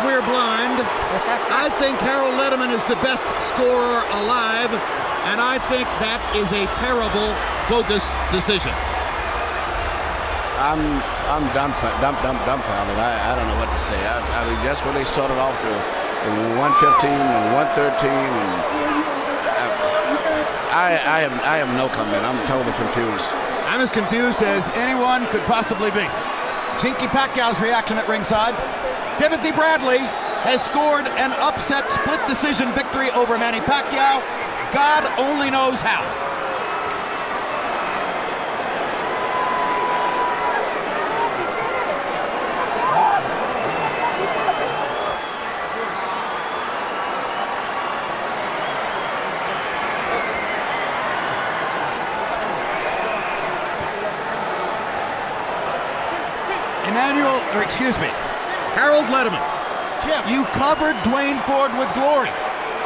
We're blind. I think Harold Letterman is the best scorer alive, and I think that is a terrible, bogus decision. I'm dumbfounded. I don't know what to say. I mean, that's when they started off the 115 and 113. And I have no comment. I'm totally confused. I'm as confused as anyone could possibly be. Chinky Pacquiao's reaction at ringside. Timothy Bradley has scored an upset split decision victory over Manny Pacquiao. God only knows how. Harold Letterman, Jim, you covered Dwayne Ford with glory.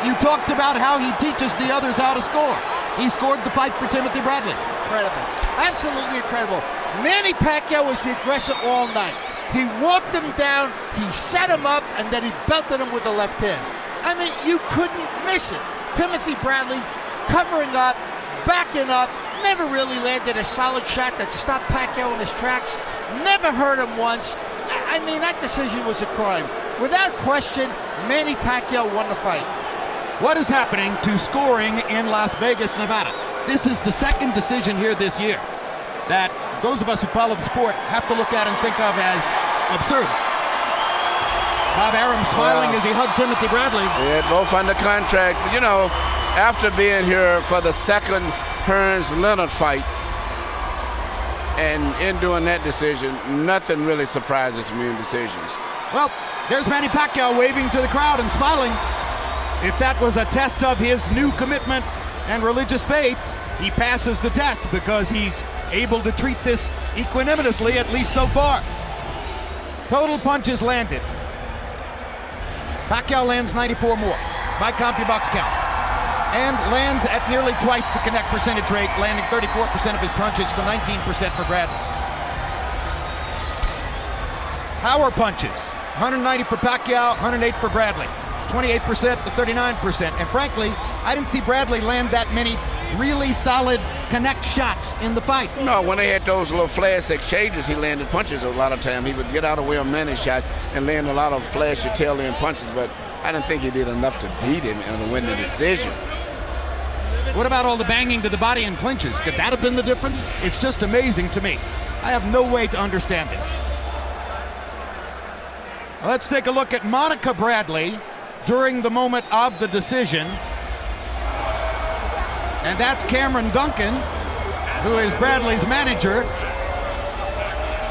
You talked about how he teaches the others how to score. He scored the fight for Timothy Bradley. Incredible. Absolutely incredible. Manny Pacquiao was the aggressor all night. He walked him down, he set him up, and then he belted him with the left hand. I mean, you couldn't miss it. Timothy Bradley covering up, backing up, never really landed a solid shot that stopped Pacquiao in his tracks. Never hurt him once. I mean, that decision was a crime. without question, Manny Pacquiao won the fight. What is happening to scoring in Las Vegas, Nevada? This is the second decision here this year that those of us who follow the sport have to look at and think of as absurd. Bob Arum smiling as he hugged Timothy Bradley. Yeah, both under contract. You know, after being here for the second Hearns-Leonard fight, and in doing that decision, nothing really surprises me in decisions. Well, there's Manny Pacquiao waving to the crowd and smiling. If that was a test of his new commitment and religious faith, he passes the test because he's able to treat this equanimously, at least so far. Total punches landed. Pacquiao lands 94 more by CompuBox count, and lands at nearly twice the connect percentage rate, landing 34% of his punches to 19% for Bradley. Power punches, 190 for Pacquiao, 108 for Bradley, 28% to 39%. And frankly, I didn't see Bradley land that many really solid connect shots in the fight. No, when they had those little flash exchanges, he landed punches a lot of time. He would get out of the way of many shots and land a lot of flashy tail-end punches, but I didn't think he did enough to beat him and to win the decision. What about all the banging to the body and clinches? Could that have been the difference? It's just amazing to me. I have no way to understand this. Let's take a look at Monica Bradley during the moment of the decision. And that's Cameron Duncan, who is Bradley's manager.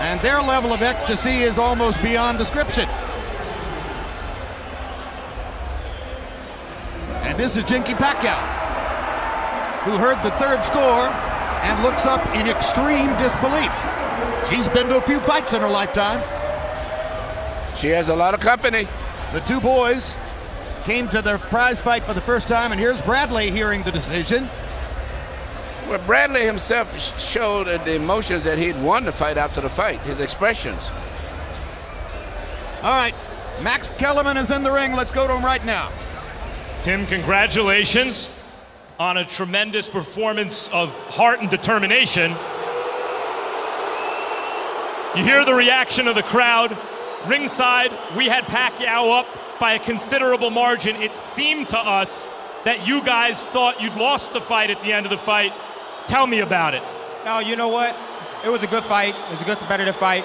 And their level of ecstasy is almost beyond description. And this is Jinky Pacquiao, who heard the third score and looks up in extreme disbelief. She's been to a few fights in her lifetime. She has a lot of company. The two boys came to their prize fight for the first time, and here's Bradley hearing the decision. Well, Bradley himself showed the emotions that he'd won the fight after the fight, his expressions. All right, Max Kellerman is in the ring. Let's go to him right now. Tim, congratulations on a tremendous performance of heart and determination. You hear the reaction of the crowd. Ringside, we had Pacquiao up by a considerable margin. It seemed to us that you guys thought you'd lost the fight at the end of the fight. Tell me about it. No, you know what? It was a good fight. It was a good competitive fight.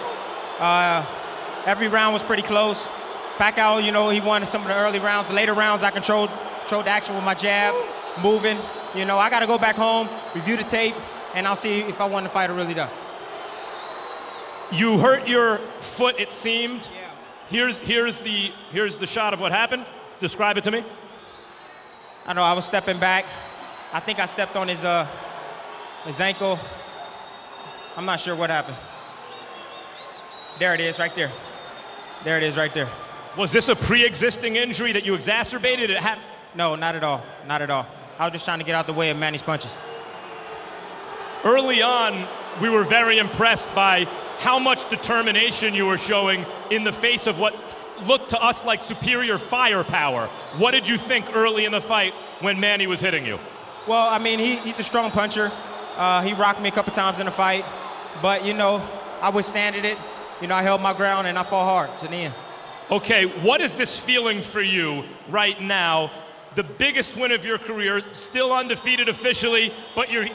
Every round was pretty close. Pacquiao, you know, he won some of the early rounds. The later rounds, I controlled the action with my jab, moving. You know, I got to go back home, review the tape, and I'll see if I won the fight or really done. You hurt your foot, it seemed. Yeah. Here's the shot of what happened. Describe it to me. I know I was stepping back. I think I stepped on his ankle. I'm not sure what happened. There it is, right there. There it is, right there. Was this a pre-existing injury that you exacerbated? It happened? No, not at all. Not at all. I was just trying to get out the way of Manny's punches. Early on, we were very impressed by how much determination you were showing in the face of what looked to us like superior firepower. What did you think early in the fight when Manny was hitting you? Well, I mean, he's a strong puncher. He rocked me a couple times in the fight. But, you know, I withstanded it. You know, I held my ground and I fought hard to the end. Okay, what is this feeling for you right now? The biggest win of your career, still undefeated officially,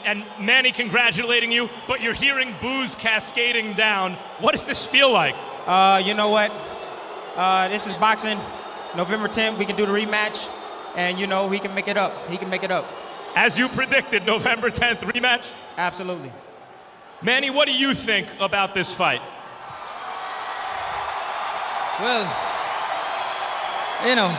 and Manny congratulating you, but you're hearing boos cascading down. What does this feel like? You know what? This is boxing. November 10th, we can do the rematch, and you know, he can make it up. He can make it up. As you predicted, November 10th rematch? Absolutely. Manny, what do you think about this fight? Well, you know,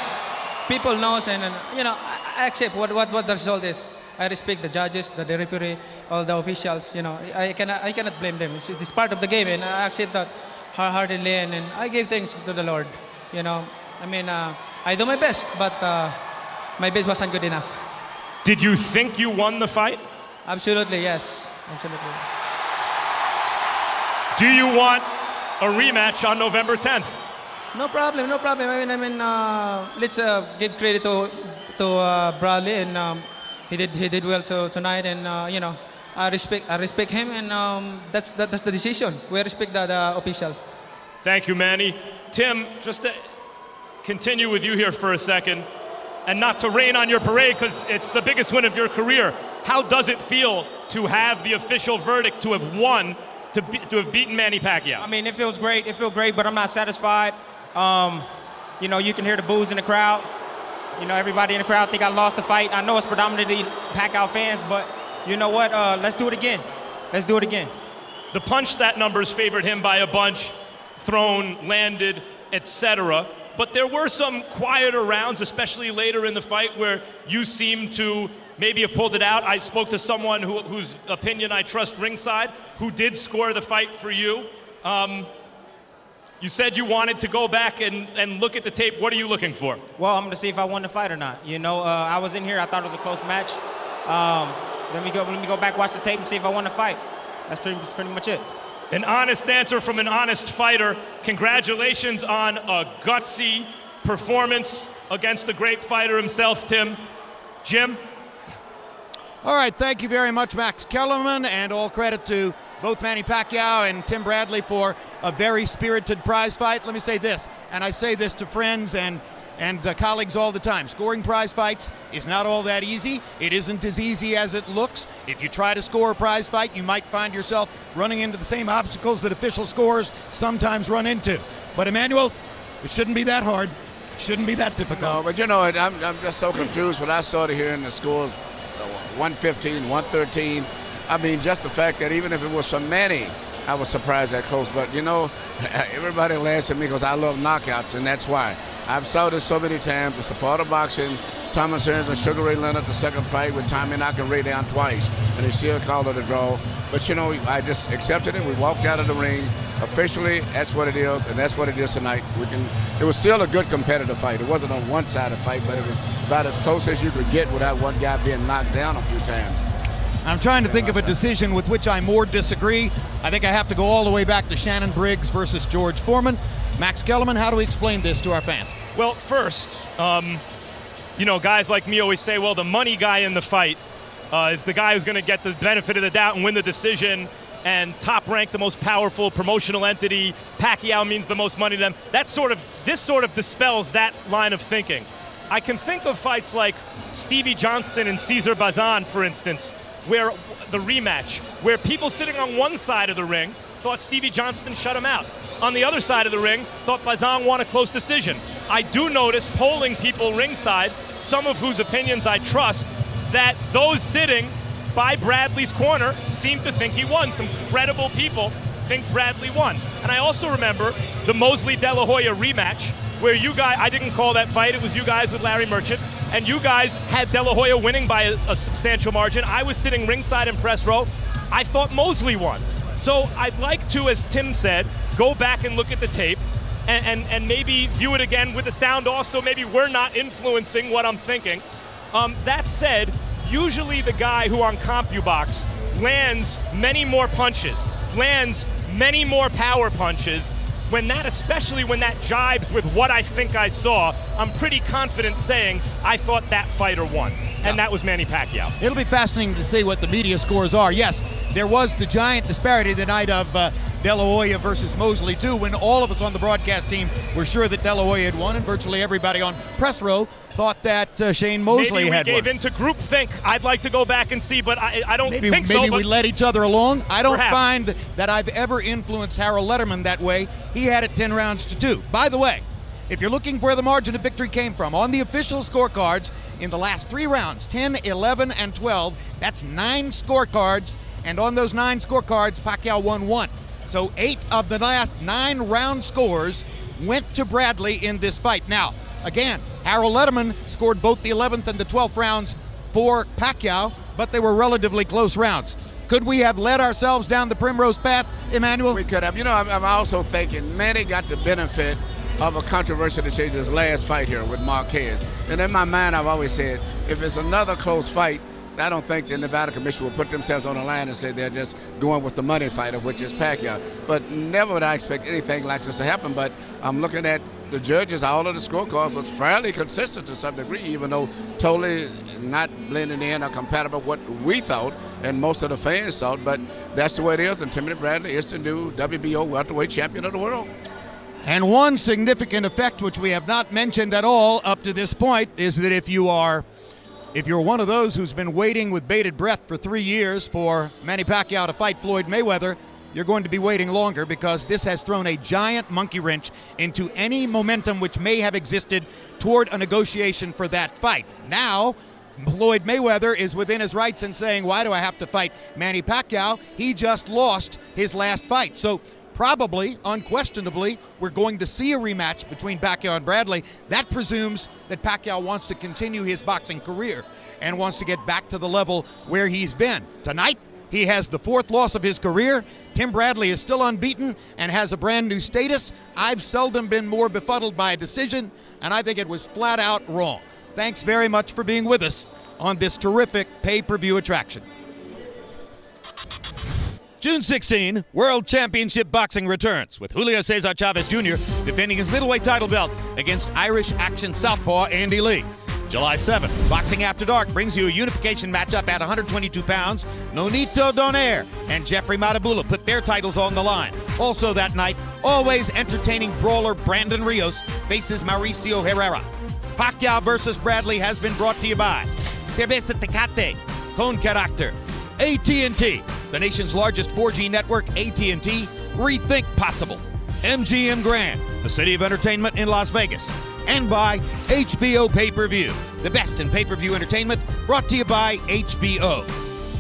people knows, and you know, I accept what the result is. I respect the judges, the referee, all the officials. You know, I cannot blame them. It's part of the game, and I accept that wholeheartedly, and I give thanks to the Lord. You know, I mean, I do my best, but my best wasn't good enough. Did you think you won the fight? Absolutely, yes, absolutely. Do you want a rematch on November 10th? No problem, no problem. I mean, let's give credit to Bradley, and he did well tonight, and you know, I respect him, and that's the decision. We respect the officials. Thank you, Manny. Tim, continue with you here for a second, and not to rain on your parade because it's the biggest win of your career. How does it feel to have the official verdict to have won, to have beaten Manny Pacquiao? I mean, it feels great. It feels great, but I'm not satisfied. You know, you can hear the boos in the crowd. You know, everybody in the crowd think I lost the fight. I know it's predominantly Pacquiao fans, but you know what? Let's do it again. Let's do it again. The punch stat numbers favored him by a bunch, thrown, landed, etc. But there were some quieter rounds, especially later in the fight, where you seemed to maybe have pulled it out. I spoke to someone whose opinion I trust ringside, who did score the fight for you. You said you wanted to go back and look at the tape. What are you looking for? Well, I'm going to see if I won the fight or not. You know, I was in here. I thought it was a close match. Let me go back, watch the tape, and see if I won the fight. That's pretty much it. An honest answer from an honest fighter. Congratulations on a gutsy performance against a great fighter himself, Tim. Jim? All right, thank you very much, Max Kellerman, and all credit to both Manny Pacquiao and Tim Bradley for a very spirited prize fight. Let me say this, and I say this to friends and colleagues all the time. Scoring prize fights is not all that easy. It isn't as easy as it looks. If you try to score a prize fight, you might find yourself running into the same obstacles that official scorers sometimes run into. But Emmanuel, it shouldn't be that hard. It shouldn't be that difficult. No, but you know, I'm just so confused when I started hearing the scores, 115, 113. I mean, just the fact that even if it was for Manny, I was surprised that close. But, you know, everybody laughs at me because I love knockouts, and that's why. I've saw this so many times. It's a part of boxing. Thomas Hearns and Sugar Ray Leonard, the second fight with Tommy knocking Ray down twice, and they still called it a draw. But, you know, I just accepted it. We walked out of the ring. Officially, that's what it is, and that's what it is tonight. It was still a good competitive fight. It wasn't a one-sided fight, but it was about as close as you could get without one guy being knocked down a few times. I'm trying to think of a decision with which I more disagree. I think I have to go all the way back to Shannon Briggs versus George Foreman. Max Kellerman, how do we explain this to our fans? Well, first, you know, guys like me always say, well, the money guy in the fight is the guy who's going to get the benefit of the doubt and win the decision, and Top Rank, the most powerful promotional entity, Pacquiao means the most money to them. This sort of dispels that line of thinking. I can think of fights like Stevie Johnston and Cesar Bazan, for instance, where the rematch, where people sitting on one side of the ring thought Stevie Johnston shut him out. On the other side of the ring, thought Bazan won a close decision. I do notice polling people ringside, some of whose opinions I trust, that those sitting by Bradley's corner seem to think he won. Some credible people think Bradley won. And I also remember the Mosley-De La Hoya rematch, where you guys, I didn't call that fight, it was you guys with Larry Merchant, and you guys had De La Hoya winning by a substantial margin. I was sitting ringside in press row. I thought Mosley won. So I'd like to, as Tim said, go back and look at the tape and maybe view it again with the sound also. Maybe we're not influencing what I'm thinking. That said, usually the guy who on CompuBox lands many more punches, lands many more power punches, especially when that jibes with what I think I saw, I'm pretty confident saying I thought that fighter won. And that was Manny Pacquiao. It'll be fascinating to see what the media scores are. Yes, there was the giant disparity the night of De La Hoya versus Mosley, too, when all of us on the broadcast team were sure that De La Hoya had won, and virtually everybody on press row thought that Shane Mosley had won. Maybe we gave into groupthink. I'd like to go back and see, but I don't think so. Maybe we led each other along. I don't perhaps find that I've ever influenced Harold Letterman that way. He had it 10 rounds to 2. By the way, if you're looking for where the margin of victory came from, on the official scorecards, in the last 3 rounds, 10, 11, and 12, that's 9 scorecards, and on those 9 scorecards, Pacquiao won 1. So 8 of the last 9 round scores went to Bradley in this fight. Now, again, Harold Letterman scored both the 11th and the 12th rounds for Pacquiao, but they were relatively close rounds. Could we have led ourselves down the primrose path, Emmanuel? We could have. You know, I'm also thinking Manny got the benefit of a controversial decision his last fight here with Marquez. And in my mind, I've always said, if it's another close fight, I don't think the Nevada Commission will put themselves on the line and say they're just going with the money fighter, which is Pacquiao. But never would I expect anything like this to happen. But I'm looking at the judges, all of the scorecards was fairly consistent to some degree, even though totally not blending in or compatible with what we thought and most of the fans thought. But that's the way it is, and Timothy Bradley is the new WBO welterweight champion of the world. And one significant effect, which we have not mentioned at all up to this point, is that if you're one of those who's been waiting with bated breath for 3 years for Manny Pacquiao to fight Floyd Mayweather, you're going to be waiting longer, because this has thrown a giant monkey wrench into any momentum which may have existed toward a negotiation for that fight. Now, Floyd Mayweather is within his rights in saying, why do I have to fight Manny Pacquiao? He just lost his last fight. So probably, unquestionably, we're going to see a rematch between Pacquiao and Bradley. That presumes that Pacquiao wants to continue his boxing career and wants to get back to the level where he's been. Tonight, he has the 4th loss of his career. Tim Bradley is still unbeaten and has a brand new status. I've seldom been more befuddled by a decision, and I think it was flat out wrong. Thanks very much for being with us on this terrific pay-per-view attraction. June 16, World Championship Boxing returns, with Julio Cesar Chavez Jr. defending his middleweight title belt against Irish action southpaw Andy Lee. July 7th, Boxing After Dark brings you a unification matchup at 122 pounds. Nonito Donaire and Jeffrey Matabula put their titles on the line. Also that night, always entertaining brawler Brandon Rios faces Mauricio Herrera. Pacquiao versus Bradley has been brought to you by Cerveza Tecate, Con Carácter, AT&T, the nation's largest 4G network. AT&T, rethink possible. MGM Grand, the city of entertainment in Las Vegas. And by HBO Pay-Per-View, the best in pay-per-view entertainment, brought to you by HBO.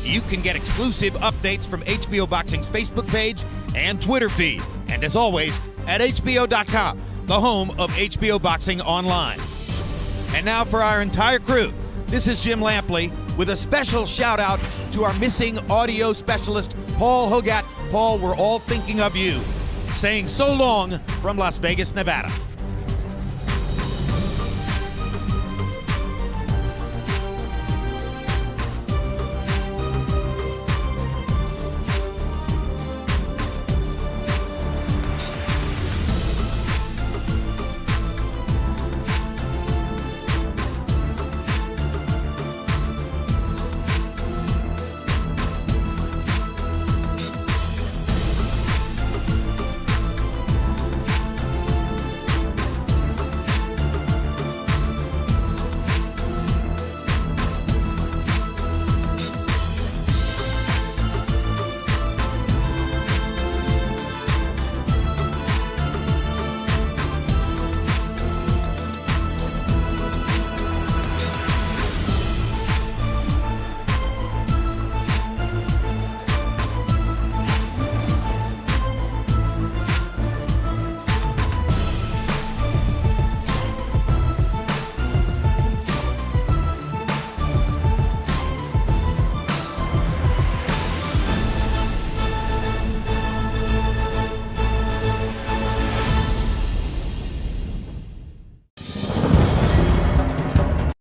You can get exclusive updates from HBO Boxing's Facebook page and Twitter feed. And as always, at HBO.com, the home of HBO Boxing Online. And now for our entire crew, this is Jim Lampley with a special shout out to our missing audio specialist, Paul Hogat. Paul, we're all thinking of you. Saying so long from Las Vegas, Nevada.